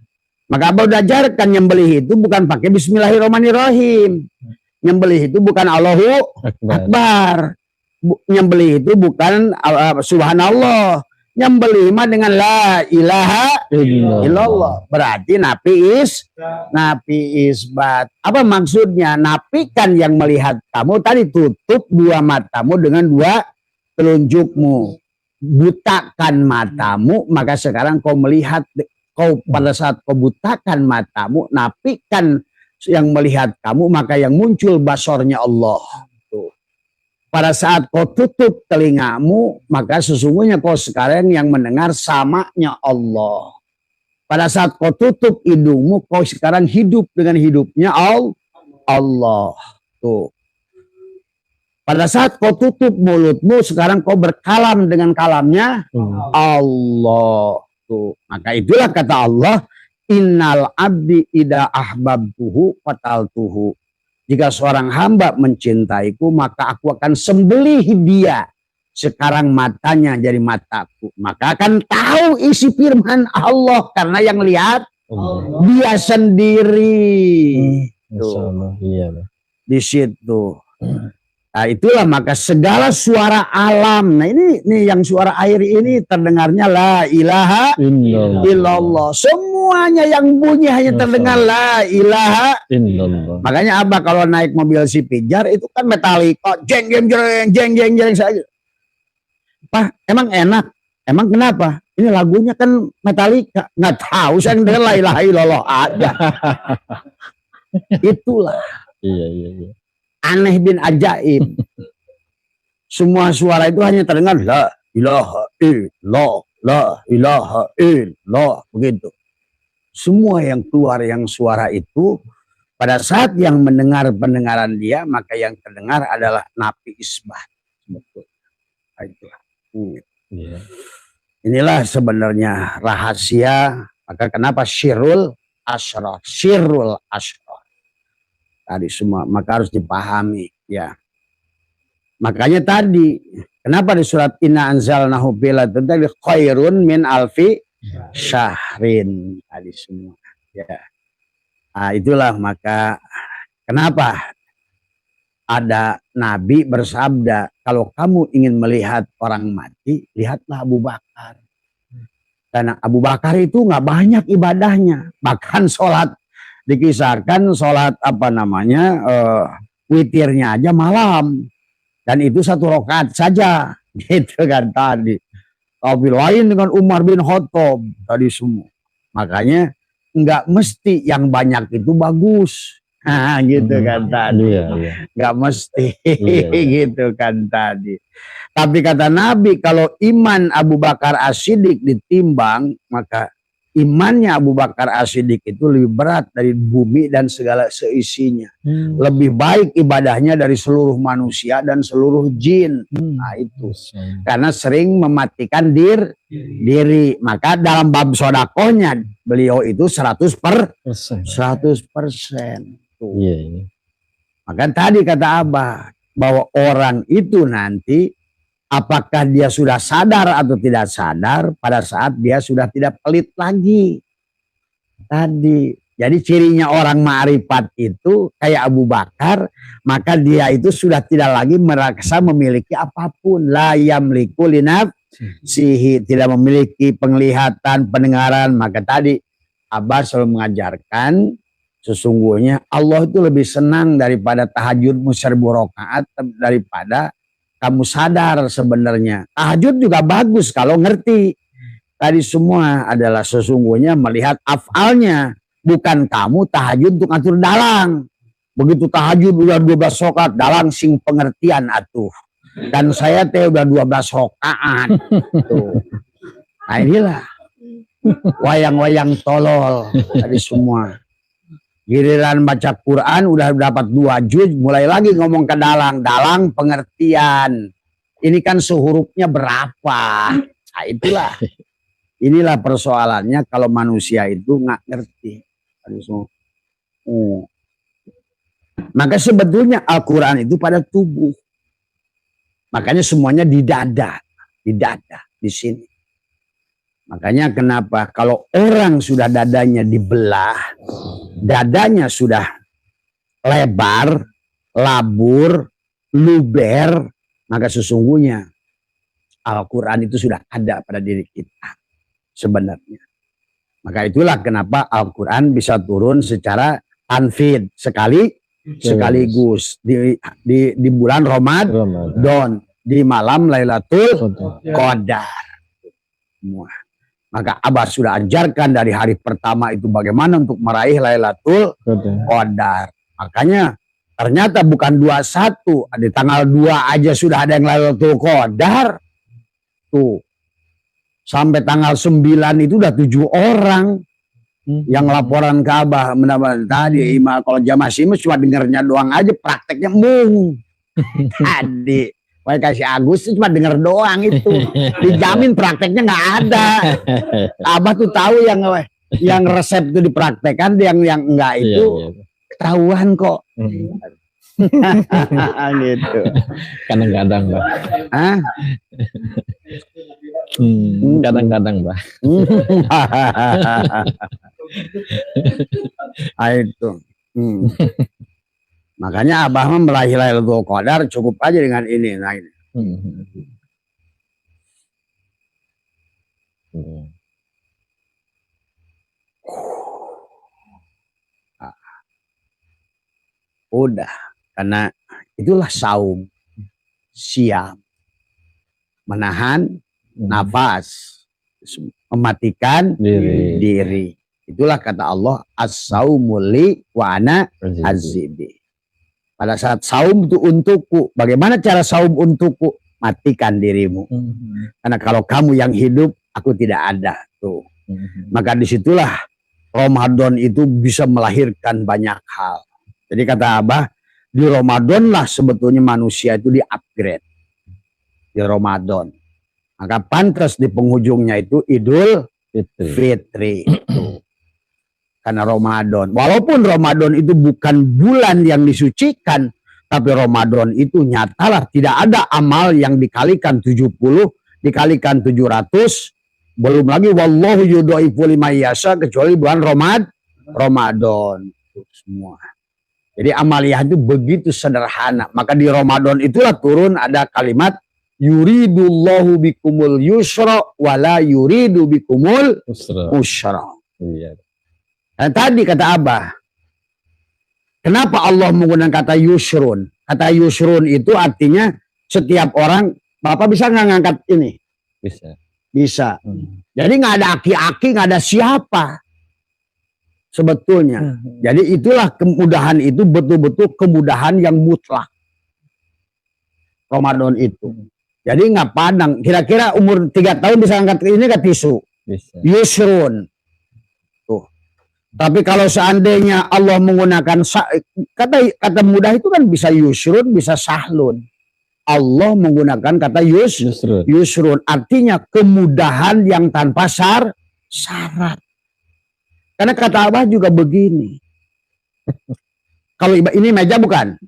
Maka Abah udah ajarkan nyembelih itu bukan pakai Bismillahirrahmanirrahim. Nyembelih itu bukan Allahu Akbar. Nyembelih itu bukan Subhanallah. Nyembelih mah dengan la ilaha illallah. Berarti napi isbat. Apa maksudnya? Napikan yang melihat kamu tadi, tutup 2 matamu dengan 2 telunjukmu. Butakan matamu, maka sekarang kau melihat. Kau pada saat kau butakan matamu, napikan yang melihat kamu, maka yang muncul basornya Allah. Pada saat kau tutup telingamu, maka sesungguhnya kau sekarang yang mendengar samanya Allah. Pada saat kau tutup hidungmu, kau sekarang hidup dengan hidupnya Allah. Tuh. Pada saat kau tutup mulutmu, sekarang kau berkalam dengan kalamnya Allah. Tuh. Maka itulah kata Allah, innal abdi ida ahbabtuhu qataltuhu. Jika seorang hamba mencintaiku, maka aku akan sembelih dia. Sekarang matanya jadi mataku. Maka akan tahu isi firman Allah. Karena yang lihat dia sendiri. Tuh. Di situ. Nah itulah maka segala suara alam. Nah ini yang suara air ini terdengarnya la ilaha illallah. Semuanya yang bunyi hanya terdengar la ilaha illallah. Makanya Abah kalau naik mobil si Pijar itu kan Metallica, jeng jeng jeng saja. Pak, emang enak? Emang kenapa? Ini lagunya kan Metallica. Nggak tahu saya dengar la ilaha illallah ada. Itulah. Iya. Aneh bin ajaib. Semua suara itu hanya terdengar la ilaha illallah, la ilaha illallah, begitu. Semua yang keluar yang suara itu pada saat yang mendengar pendengaran dia, maka yang terdengar adalah nafi isbat. Betul. Itulah. Inilah sebenarnya rahasia. Maka kenapa syirul asrar, tadi semua, maka harus dipahami ya. Makanya tadi kenapa di surat Inna anzalnahu fi lailatul qadri khairun min alfi syahrin tadi semua ya. Nah, itulah maka kenapa ada nabi bersabda, kalau kamu ingin melihat orang mati, lihatlah Abu Bakar. Karena Abu Bakar itu nggak banyak ibadahnya, bahkan sholat dikisahkan sholat witirnya aja malam, dan itu 1 rakaat saja, gitu kan tadi. Tapi lain dengan Umar bin Khattab tadi semua. Makanya nggak mesti yang banyak itu bagus, gitu kan tadi. Nggak mesti, gitu kan tadi. Tapi kata Nabi, kalau iman Abu Bakar As-Siddiq ditimbang, maka imannya Abu Bakar As-Siddiq itu lebih berat dari bumi dan segala seisinya. Lebih baik ibadahnya dari seluruh manusia dan seluruh jin. Nah itu. Karena sering mematikan diri. Maka dalam bab sodakohnya beliau itu 100%. Tuh. Maka tadi kata Abah, bahwa orang itu nanti apakah dia sudah sadar atau tidak sadar pada saat dia sudah tidak pelit lagi. Tadi. Jadi cirinya orang ma'rifat itu kayak Abu Bakar, maka dia itu sudah tidak lagi merasa memiliki apapun. La yamliku linafsihi, tidak memiliki penglihatan, pendengaran. Maka tadi Abah selalu mengajarkan sesungguhnya Allah itu lebih senang daripada tahajudmu 1000 rakaat daripada kamu sadar sebenarnya. Tahajud juga bagus kalau ngerti. Tadi semua adalah sesungguhnya melihat afalnya. Bukan kamu tahajud untuk ngatur dalang. Begitu tahajud udah 12 rakaat, dalang sing pengertian atuh. Dan saya teh udah 12 rakaat. Tuh. Nah inilah. Wayang-wayang tolol. Tadi semua. Giliran baca Quran udah dapat 2 juz, mulai lagi ngomong ke dalang. Dalang pengertian. Ini kan sehurufnya berapa? Nah itulah. Inilah persoalannya kalau manusia itu nggak ngerti. Maka sebetulnya Al-Quran itu pada tubuh. Makanya semuanya di dada. Di dada, di sini. Makanya kenapa kalau orang sudah dadanya dibelah, dadanya sudah lebar, labur, luber, maka sesungguhnya Al-Quran itu sudah ada pada diri kita sebenarnya. Maka itulah kenapa Al-Quran bisa turun secara tanfid sekaligus di bulan Ramadan, di malam Lailatul Qadar. Semua. Maka Abah sudah ajarkan dari hari pertama itu bagaimana untuk meraih Lailatul Qadar. Makanya ternyata bukan 21, di tanggal 2 aja sudah ada yang Lailatul Qadar. Tuh. Sampai tanggal 9 itu udah 7 orang. Yang laporan ke Abah tadi kalau jamaah simus cuma dengernya doang aja, prakteknya mung. Tadi Wah kasih Agus cuma denger doang itu. Dijamin prakteknya nggak ada. Abah tuh tahu yang resep itu dipraktekkan, yang enggak itu ketahuan kok. Gitu. Kadang-kadang, Mbak. Kadang-kadang, Mbak. Itu. Makanya Abah meraih Lailatul Qadar cukup aja dengan ini. Nah, ini. Udah, karena itulah saum, siam, menahan nafas, mematikan diri. Itulah kata Allah, as-saumu li wa ana azibi. Pada saat saum itu untukku. Bagaimana cara saum untukku? Matikan dirimu. Karena kalau kamu yang hidup, aku tidak ada. Tuh. Maka disitulah Ramadan itu bisa melahirkan banyak hal. Jadi kata Abah, di Ramadan lah sebetulnya manusia itu di-upgrade. Di Ramadan. Maka pantas di penghujungnya itu Idul Fitri. Tuh. Karena Ramadan, walaupun Ramadan itu bukan bulan yang disucikan, tapi Ramadan itu nyatalah tidak ada amal yang dikalikan 70, dikalikan 700, belum lagi wallahu yudhaifu liman yasha, kecuali bulan Ramadan. Itu semua. Jadi amaliyah itu begitu sederhana. Maka di Ramadan itulah turun ada kalimat yuridullahu bikumul yusra wala yuridu bikumul usra. Iya. Dan tadi kata Abah, kenapa Allah menggunakan kata yusrun? Kata yusrun itu artinya setiap orang, Bapak bisa nggak ngangkat ini? Bisa. Bisa. Jadi nggak ada aki-aki, nggak ada siapa. Sebetulnya. Jadi itulah kemudahan itu betul-betul kemudahan yang mutlak. Ramadan itu. Jadi nggak padang. Kira-kira umur 3 tahun bisa angkat ini ke tisu. Bisa. Yusrun. Tapi kalau seandainya Allah menggunakan kata mudah itu kan bisa yusrun, bisa sahlun. Allah menggunakan kata yusrun. Artinya kemudahan yang tanpa syarat. Karena kata Abah juga begini. Kalau ini meja bukan?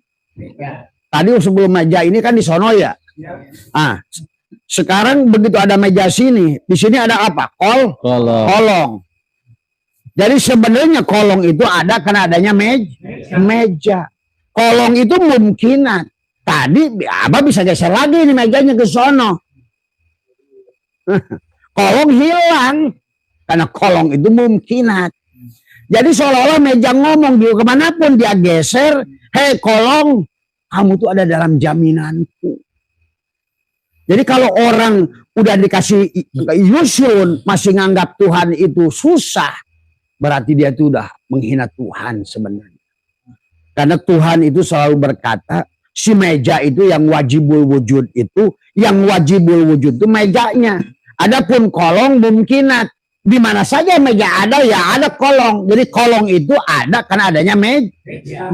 Tadi sebelum meja ini kan di sono ya. Sekarang begitu ada meja sini, di sini ada apa? Kolong. Jadi sebenarnya kolong itu ada karena adanya meja. Kolong itu mungkinan. Tadi Abah bisa geser lagi ini mejanya ke sono. Kolong hilang. Karena kolong itu mungkinan. Jadi seolah-olah meja ngomong dia kemanapun dia geser. Hei kolong, kamu tuh ada dalam jaminanku. Jadi kalau orang udah dikasih yusrun masih nganggap Tuhan itu susah. Berarti dia itu udah menghina Tuhan sebenarnya. Karena Tuhan itu selalu berkata, si meja itu yang wajibul wujud itu, yang wajibul wujud itu mejanya. Adapun kolong mungkinat. Di mana saja meja ada, ya ada kolong. Jadi kolong itu ada karena adanya meja.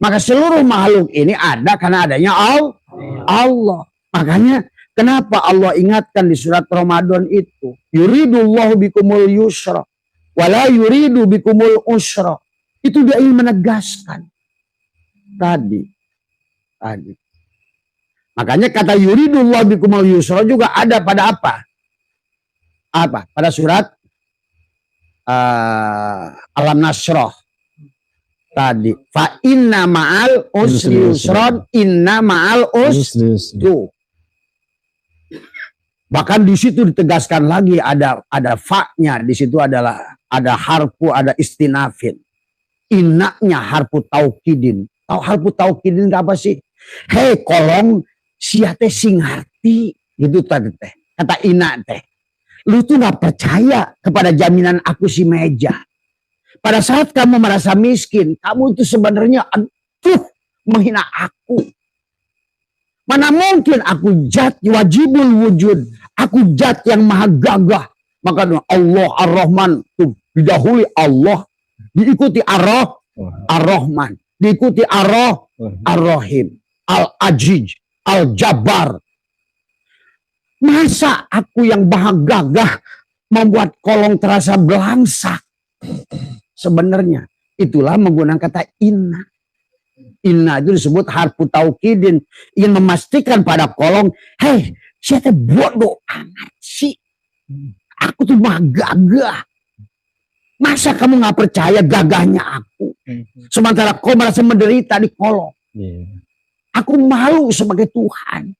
Maka seluruh makhluk ini ada karena adanya Allah. Makanya kenapa Allah ingatkan di surat Ramadan itu? Yuridullahu bikumul yusra. Wala yuridu bikumul usra. Itu dia ingin menegaskan. Tadi. Makanya kata yuridullahu bikumul yusra juga ada pada apa? Pada surat Alam Nasroh. Tadi. Fa inna ma'al usri yusron. Inna ma'al usri. Bahkan di situ ditegaskan lagi ada fa-nya, di situ ada harfu, ada istinafin. Inaknya harfu taukidin. Tahu harfu taukidin apa sih? Hei kolong sia teh sing harti gitu tadi teh. Kata inak teh. Lu tuh gak percaya kepada jaminan aku si meja. Pada saat kamu merasa miskin, kamu itu sebenarnya menghina aku. Mana mungkin aku zat wajibul wujud. Aku zat yang maha gagah. Maka Allah Ar-Rahman tuh didahului Allah, diikuti Ar-Rahman, diikuti Ar-Rahim, Al-Aziz, Al-Jabbar. Masa aku yang gagah membuat kolong terasa belangsak? Sebenarnya itulah menggunakan kata inna. Inna itu disebut harfu taukidin, ingin memastikan pada kolong, hei, siapa bodoh amat sih? Aku tuh mah gagah. Masa kamu nggak percaya gagahnya aku? Sementara kau merasa menderita di kolong. Aku malu sebagai Tuhan.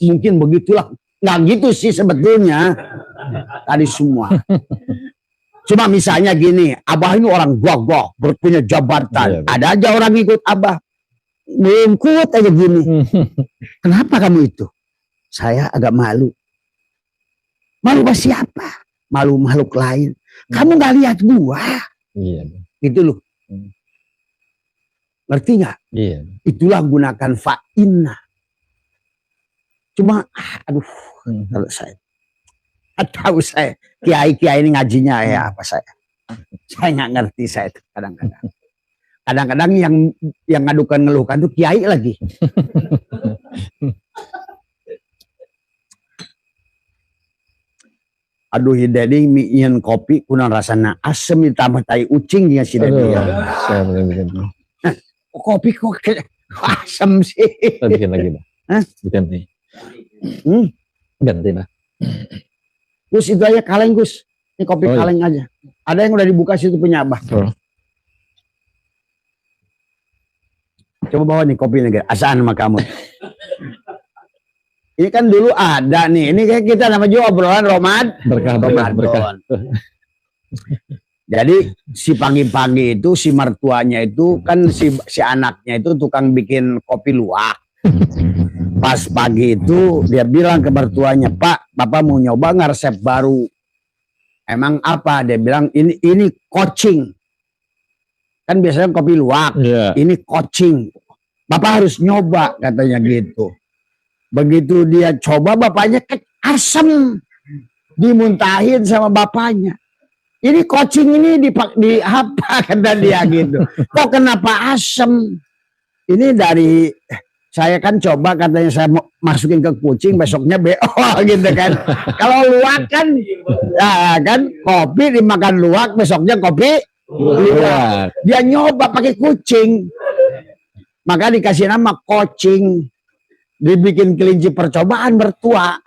Mungkin begitulah. Nggak gitu sih sebetulnya. Tadi semua. Cuma misalnya gini, Abah ini orang gagah, berpunya jabatan. Ada aja orang ikut Abah. Ngikut aja gini. Kenapa kamu itu? Saya agak malu. Malu sama siapa? Malu makhluk lain. Kamu nggak lihat gua. Gitu loh. Ngerti nggak? Itulah gunakan fa'inna. Cuma, aduh, kalau saya kiai ini ngajinya ya apa saya nggak ngerti saya itu kadang-kadang yang ngadukan ngeluhkan tuh kiai lagi. Aduh hidadi miin kopi kunang rasana asem ditambah tai ucing ya si Dedi ya. Kopi kok asem sih. Kita bikin lagi, Pak. Bikin nih. Ganti, Pak. Gus itu aja kaleng Gus. Ini kopi kaleng aja. Ada yang udah dibuka situ punya Abah. Coba bawa nih kopi nih, asaan sama kamu. Ini kan dulu ada nih. Ini kayak kita nama juga obrolan berkah. Jadi si pagi-pagi itu si mertuanya itu kan si anaknya itu tukang bikin kopi luwak. Pas pagi itu dia bilang ke mertuanya, Pak, Bapak mau nyoba nggak resep baru? Emang apa? Dia bilang ini kocing. Kan biasanya kopi luwak. Ini kocing. Bapak harus nyoba katanya gitu. Begitu dia coba bapaknya asam. Dimuntahin sama bapaknya. Ini kocing ini di apa kata dia gitu. Kok kenapa asam? Ini dari saya kan coba katanya saya mau masukin ke kucing besoknya BO gitu kan. Kalau luwak kan ya kan kopi dimakan luwak besoknya kopi luwak. Dia nyoba pakai kucing. Maka dikasih nama kocing. Dibikin kelinci percobaan mertua.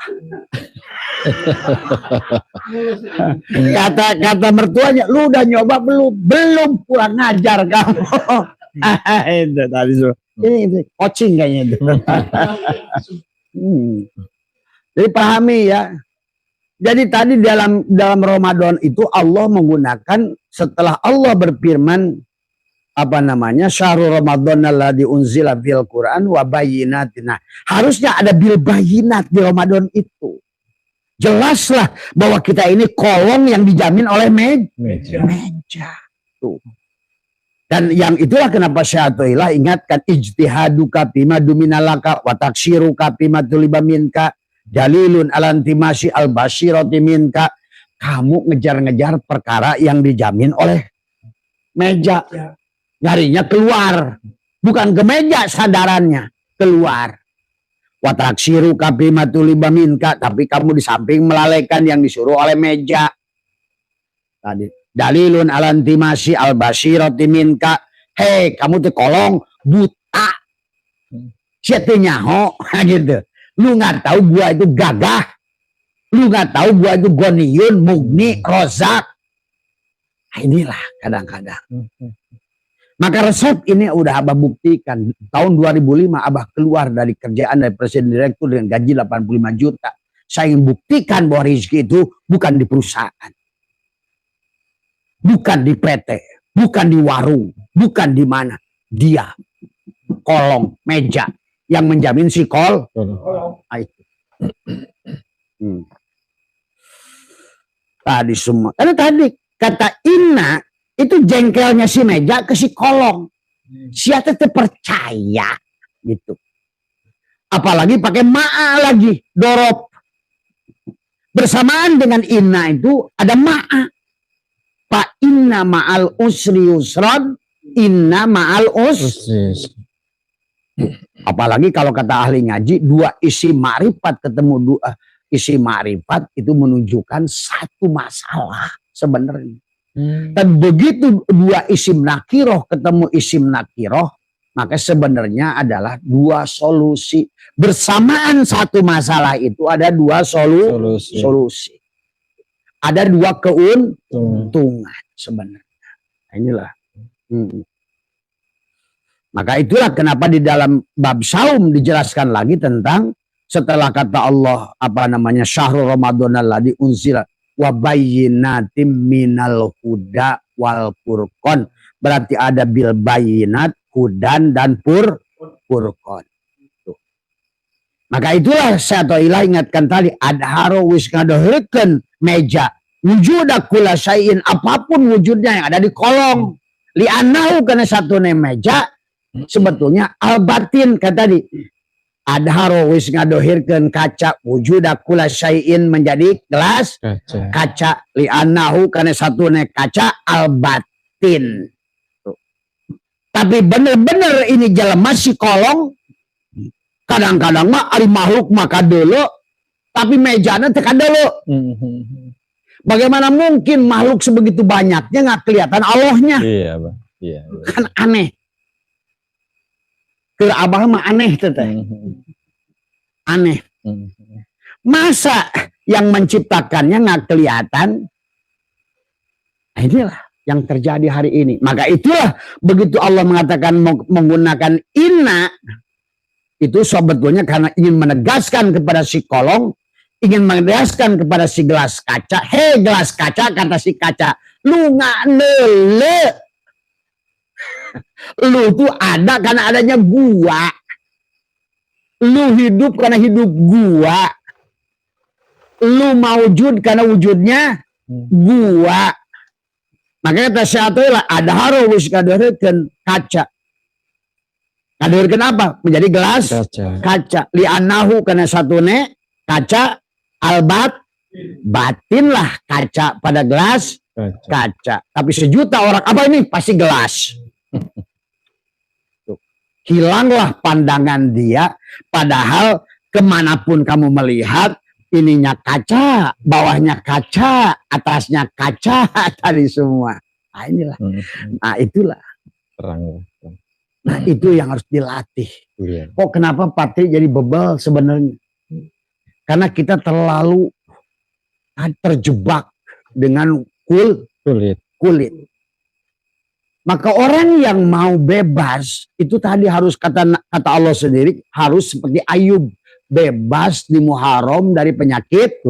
Kata mertuanya, lu udah nyoba belum pulang ngajar kamu. Itu tadi ini coaching kayaknya itu. Jadi pahami ya. Jadi tadi dalam Ramadan itu Allah menggunakan setelah Allah berfirman apa namanya syahrul Ramadan alladzi unzila fil Quran wa bayyinatin. Harusnya ada bil bayyinat di Ramadan itu. Jelaslah bahwa kita ini kolong yang dijamin oleh meja. Tuh. Dan yang itulah kenapa Syaikhullah ingatkan ijtihaduka bima duminalaka wa taksiruka bima tuliba minka dalilun alantimasi al-basyirati minka. Kamu ngejar-ngejar perkara yang dijamin oleh meja. Nyarinya keluar. Bukan ke meja sadarannya. Keluar. Wa taksiruka bima tuliba minka. Tapi kamu di samping melalaikan yang disuruh oleh meja. Tadi. Dalilun alantimasi al-basyirati minka. Hei, kamu tuh kolong buta. Siapa nyaho gitu. Lu nggak tahu gua itu gagah. Lu nggak tahu gua itu goniyun, mugni, rozak. Nah, inilah kadang-kadang. Maka resep ini udah Abah buktikan. Tahun 2005 Abah keluar dari kerjaan dari presiden direktur dengan gaji 85 juta. Saya ingin buktikan bahwa rezeki itu bukan di perusahaan. Bukan di PT, bukan di warung, bukan di mana. Dia, kolong, meja, yang menjamin si kol. Tadi semua. Karena tadi kata inna, itu jengkelnya si meja ke si kolong. Siapa tetap percaya gitu. Apalagi pakai ma'a lagi, dorop. Bersamaan dengan inna itu ada ma'a. Fa inna ma'al usri yusran, inna ma'al Apalagi kalau kata ahli ngaji, dua isim ma'rifat ketemu dua isim ma'rifat itu menunjukkan satu masalah sebenarnya. Dan begitu dua isim nakiroh ketemu isim nakiroh, maka sebenarnya adalah dua solusi. Bersamaan satu masalah itu ada dua solusi. Ada dua keuntungan sebenarnya. Nah, inilah. Maka itulah kenapa di dalam bab saum dijelaskan lagi tentang setelah kata Allah syahrul ramadhanal ladzi unzila wa bayyinatim minal huda wal furqan. Berarti ada bil bayyinat, hudan dan furqan. Maka itulah saya toilah ingatkan tadi adharo wis ngadohrekeun meja wujuda kula syai'in, apapun wujudnya yang ada di kolong li'annahu kana satune meja sebetulnya al-batin kata tadi adharo wis ngadohirkeun kaca wujuda kula syai'in menjadi gelas kaca li'annahu kana satune kaca al-batin. Tapi bener-bener ini jelema si kolong kadang-kadang mah ari makhluk maka dulu tapi mejana teka dulu. Bagaimana mungkin makhluk sebegitu banyaknya nggak kelihatan Allahnya? Iya, Bang. Iya. Kan aneh. Ke abah mah aneh teteh. Aneh. Masa yang menciptakannya nggak kelihatan? Nah, inilah yang terjadi hari ini. Maka itulah begitu Allah mengatakan menggunakan inna, itu sebetulnya karena ingin menegaskan kepada si kolong, ingin menegaskan kepada si gelas kaca, hei gelas kaca, kata si kaca, lu nggak nele, lu tuh ada karena adanya gua, lu hidup karena hidup gua, lu mawujud karena wujudnya gua. Makanya kata syaitan ada harus kadorekeun kaca. Kadorekeun apa? Menjadi gelas kaca. Li'annahu karena satune kaca albat batin lah kaca pada gelas kaca. Tapi sejuta orang apa ini? Pasti gelas. Hilanglah pandangan dia. Padahal kemanapun kamu melihat ininya kaca, bawahnya kaca, atasnya kaca tadi semua. Nah inilah. Nah itulah. Terang. Nah itu yang harus dilatih. Kok kenapa Patri jadi bebal sebenarnya? Karena kita terlalu terjebak dengan kulit. Maka orang yang mau bebas itu tadi harus kata Allah sendiri harus seperti Ayub, bebas di Muharram dari penyakit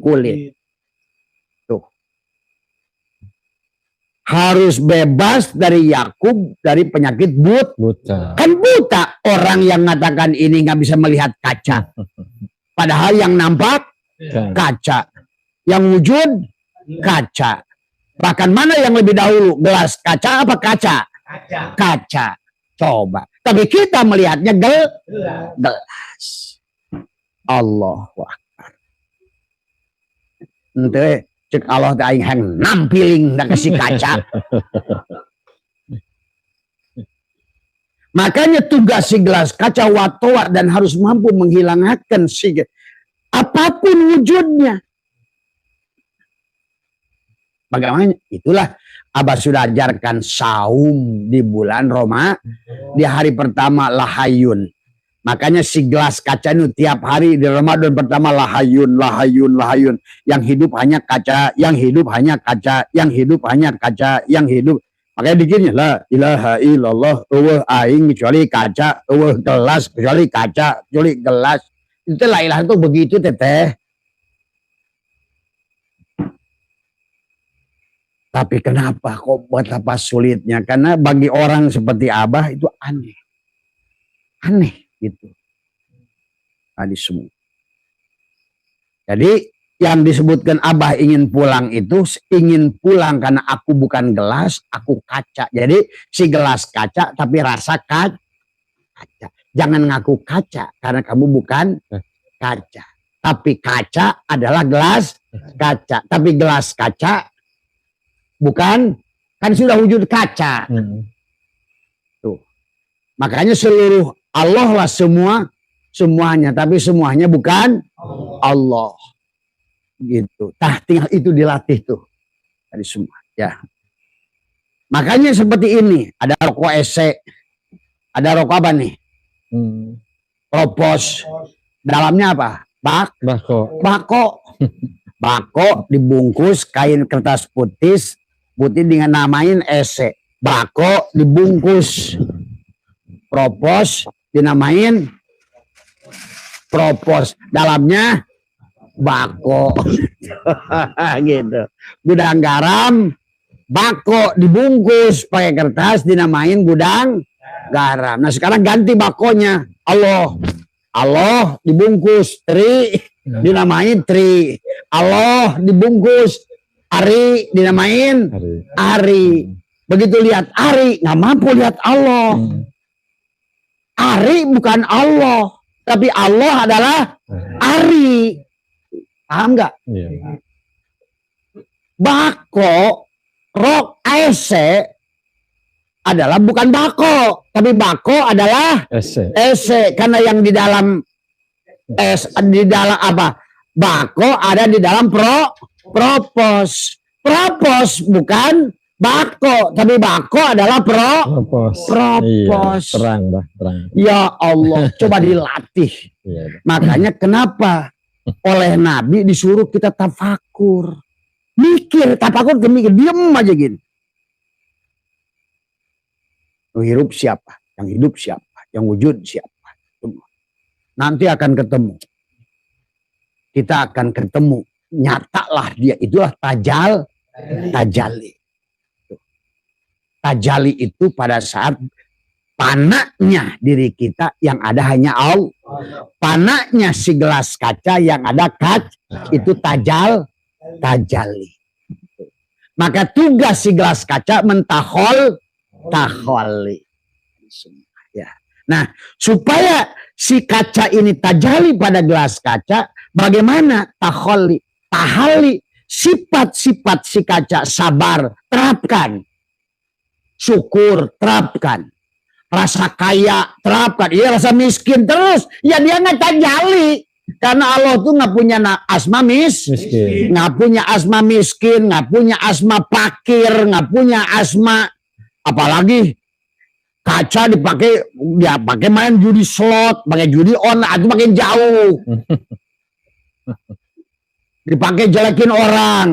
kulit. Tuh. Harus bebas dari Yakub dari penyakit buta. Kan buta orang yang mengatakan ini nggak bisa melihat kaca. Padahal yang nampak kaca, yang wujud kaca. Bahkan mana yang lebih dahulu, gelas kaca apa kaca? Kaca. Coba. Tapi kita melihatnya gelas. Allahu Akbar. Ente cek Allah teh aing hang nampiling da kasih kaca. Makanya tugas si gelas kaca watoa dan harus mampu menghilangkan si apapun wujudnya. Bagaimana? Itulah Abah sudah ajarkan saum di bulan Roma. Di hari pertama lahayun. Makanya si gelas kaca itu tiap hari di Ramadan pertama lahayun. Yang hidup hanya kaca, yang hidup hanya kaca, yang hidup hanya kaca, yang hidup. Makanya dikirnya la ilaha illallah, eueuh aing kecuali kaca, eueuh gelas kecuali kaca, kecuali gelas. Itu la ilaha itu begitu teteh. Tapi kenapa kok betapa sulitnya? Karena bagi orang seperti Abah itu aneh. Aneh gitu. Tadi semua. Jadi yang disebutkan Abah ingin pulang itu ingin pulang karena aku bukan gelas, aku kaca. Jadi si gelas kaca tapi rasa kaca. Jangan ngaku kaca karena kamu bukan kaca. Tapi kaca adalah gelas kaca. Tapi gelas kaca bukan, kan sudah wujud kaca. Tuh. Makanya seluruh Allah lah semuanya. Tapi semuanya bukan Allah. Gitu. Tinggal itu dilatih tuh. Dari semua. Ya. Makanya seperti ini. Ada rokok esek. Ada rokok apa nih? Propos. Dalamnya apa? Bako. Bako dibungkus kain kertas putih dengan namain esek. Bako dibungkus. Propos dinamain propos. Dalamnya bako. Gitu. Gudang garam, bako dibungkus pakai kertas dinamain gudang garam. Nah sekarang ganti bakonya. Allah dibungkus tri dinamain tri. Allah dibungkus Ari dinamain Ari. Begitu lihat Ari nggak mampu lihat Allah. Ari bukan Allah, tapi Allah adalah Ari. Paham nggak? Bako rok ese adalah bukan bako, tapi bako adalah ese. Karena yang di dalam di dalam apa? Bako ada di dalam propos. Propos bukan bako, tapi bako adalah propos. Terang. Ya Allah, coba dilatih. Makanya kenapa oleh Nabi disuruh kita tafakur, mikir, tafakur, mikir, diam aja gini. Yang hidup siapa? Yang hidup siapa? Yang wujud siapa? Nanti akan ketemu. Kita akan ketemu. Nyatalah dia. Itulah tajalli. Tajalli itu pada saat panaknya diri kita yang ada hanya Allah. Panaknya si gelas kaca yang ada kaca. Itu tajalli. Maka tugas si gelas kaca mentaholi. Ya. Nah, supaya si kaca ini tajalli pada gelas kaca, bagaimana tahali sifat-sifat si kaca, sabar terapkan, syukur terapkan, rasa kaya terapkan, iya rasa miskin terus, ya dia nggak tajalli. Karena Allah tuh nggak punya asma miskin, nggak punya asma miskin, nggak punya asma fakir, nggak punya asma. Apalagi kaca dipakai, ya pakai main judi slot, pakai judi online, itu makin jauh. Dipakai jelekin orang,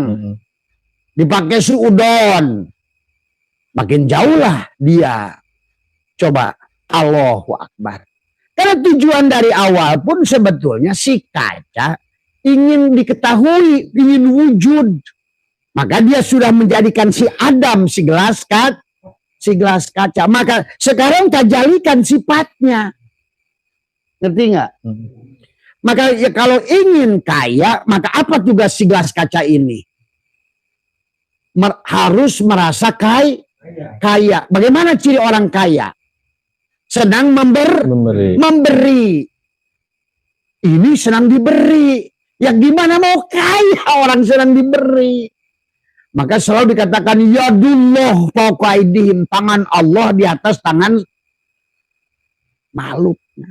dipakai suudon, makin jauh lah dia. Coba, Allahu Akbar. Karena tujuan dari awal pun sebetulnya si kaca ingin diketahui, ingin wujud. Maka dia sudah menjadikan si Adam, si gelas kaca. Maka sekarang tajalikan sifatnya. Ngerti nggak? Maka ya kalau ingin kaya, maka apa tugas si gelas kaca ini? Harus merasa kaya. Bagaimana ciri orang kaya? Senang memberi. Ini senang diberi. Ya gimana mau kaya orang senang diberi? Maka selalu dikatakan yadullah fawqa aydihim, tangan Allah di atas tangan makhluknya.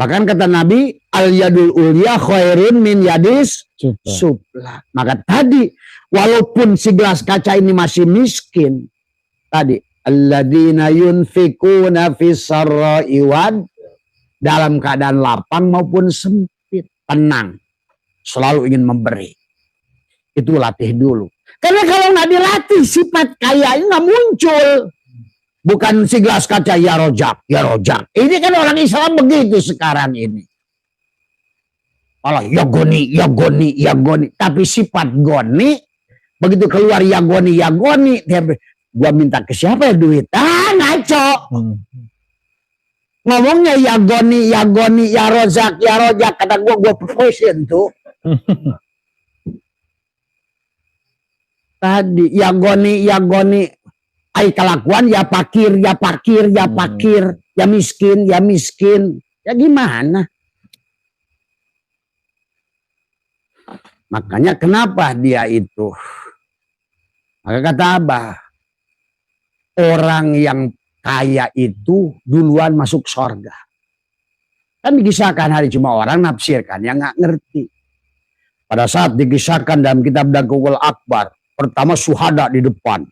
Bahkan kata Nabi, al yadul ulya khairun min yadis sufla. Maka tadi walaupun si gelas kaca ini masih miskin, tadi alladzina yunfikuna fis sarra'i wad, dalam keadaan lapang maupun sempit, tenang, selalu ingin memberi. Itu latih dulu. Karena kalau nggak dilatih, sifat kaya ini nggak muncul. Bukan si gelas kaca ya rojak. Ini kan orang Islam begitu sekarang ini. Kalau ya goni. Tapi sifat goni, begitu keluar ya goni. Gua minta ke siapa ya duit? Ngaco. Ngomongnya ya goni, ya rojak. Kata gua pusing tuh. Tadi ya goni, ai kelakuan ya pakir, ya miskin, ya gimana? Makanya kenapa dia itu? Maka kata Abah, orang yang kaya itu duluan masuk surga. Kan dikisahkan hari cuma orang nafsirkan yang nggak ngerti. Pada saat dikisahkan dalam kitab Dakwul Akbar, pertama syuhada di depan.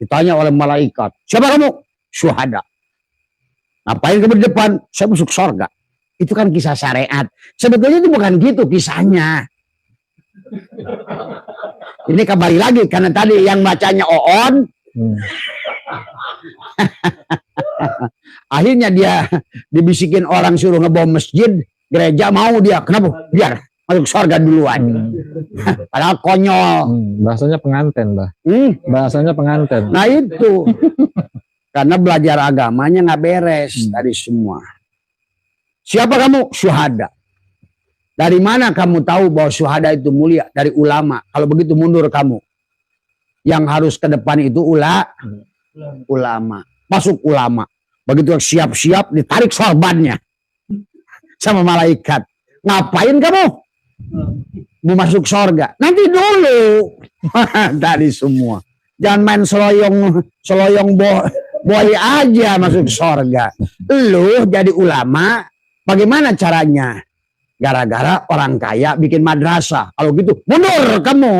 Ditanya oleh malaikat, siapa kamu? Syuhada. Ngapain kamu di depan? Saya masuk surga. Itu kan kisah syariat. Sebetulnya itu bukan gitu kisahnya. Ini kembali lagi karena tadi yang bacanya Oon. Akhirnya dia dibisikin orang suruh ngebom masjid, gereja mau dia. Kenapa? Biar masuk surga duluan. Padahal konyol. Bahasanya penganten, Bah. Bahasanya penganten. Nah itu. Karena belajar agamanya nggak beres dari semua. Siapa kamu? Syuhada. Dari mana kamu tahu bahwa syuhada itu mulia? Dari ulama. Kalau begitu mundur kamu. Yang harus ke depan itu ulama. Masuk ulama. Begitu siap-siap ditarik sorbannya. Sama malaikat. Ngapain kamu? Mau masuk surga. Nanti dulu. Dari semua. Jangan main seloyong boy aja masuk surga. Lu jadi ulama. Bagaimana caranya? Gara-gara orang kaya bikin madrasah. Kalau gitu, mundur kamu.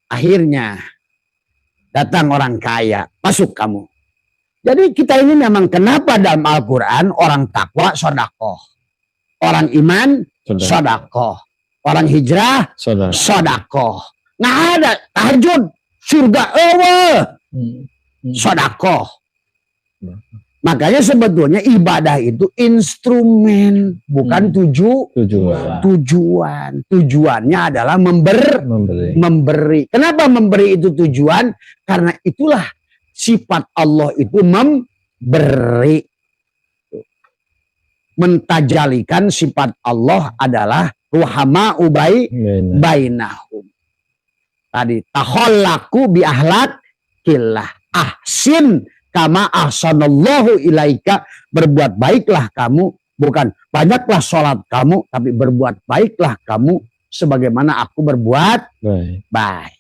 Akhirnya datang orang kaya, masuk kamu. Jadi kita ini memang kenapa dalam Al-Quran orang takwa sodakoh, orang iman sodakoh, orang hijrah sodakoh. Nggak ada tahajud surga sodakoh. Makanya sebetulnya ibadah itu instrumen, bukan tujuan. Tujuannya adalah memberi. Kenapa memberi itu tujuan? Karena itulah sifat Allah itu memberi. Mentajalikan sifat Allah adalah ruhama bainahum. Tadi tahollaku bi ahlakillah ahsin kama ahsanallahu ilaika, berbuat baiklah kamu, bukan banyaklah sholat kamu, tapi berbuat baiklah kamu sebagaimana aku berbuat baik.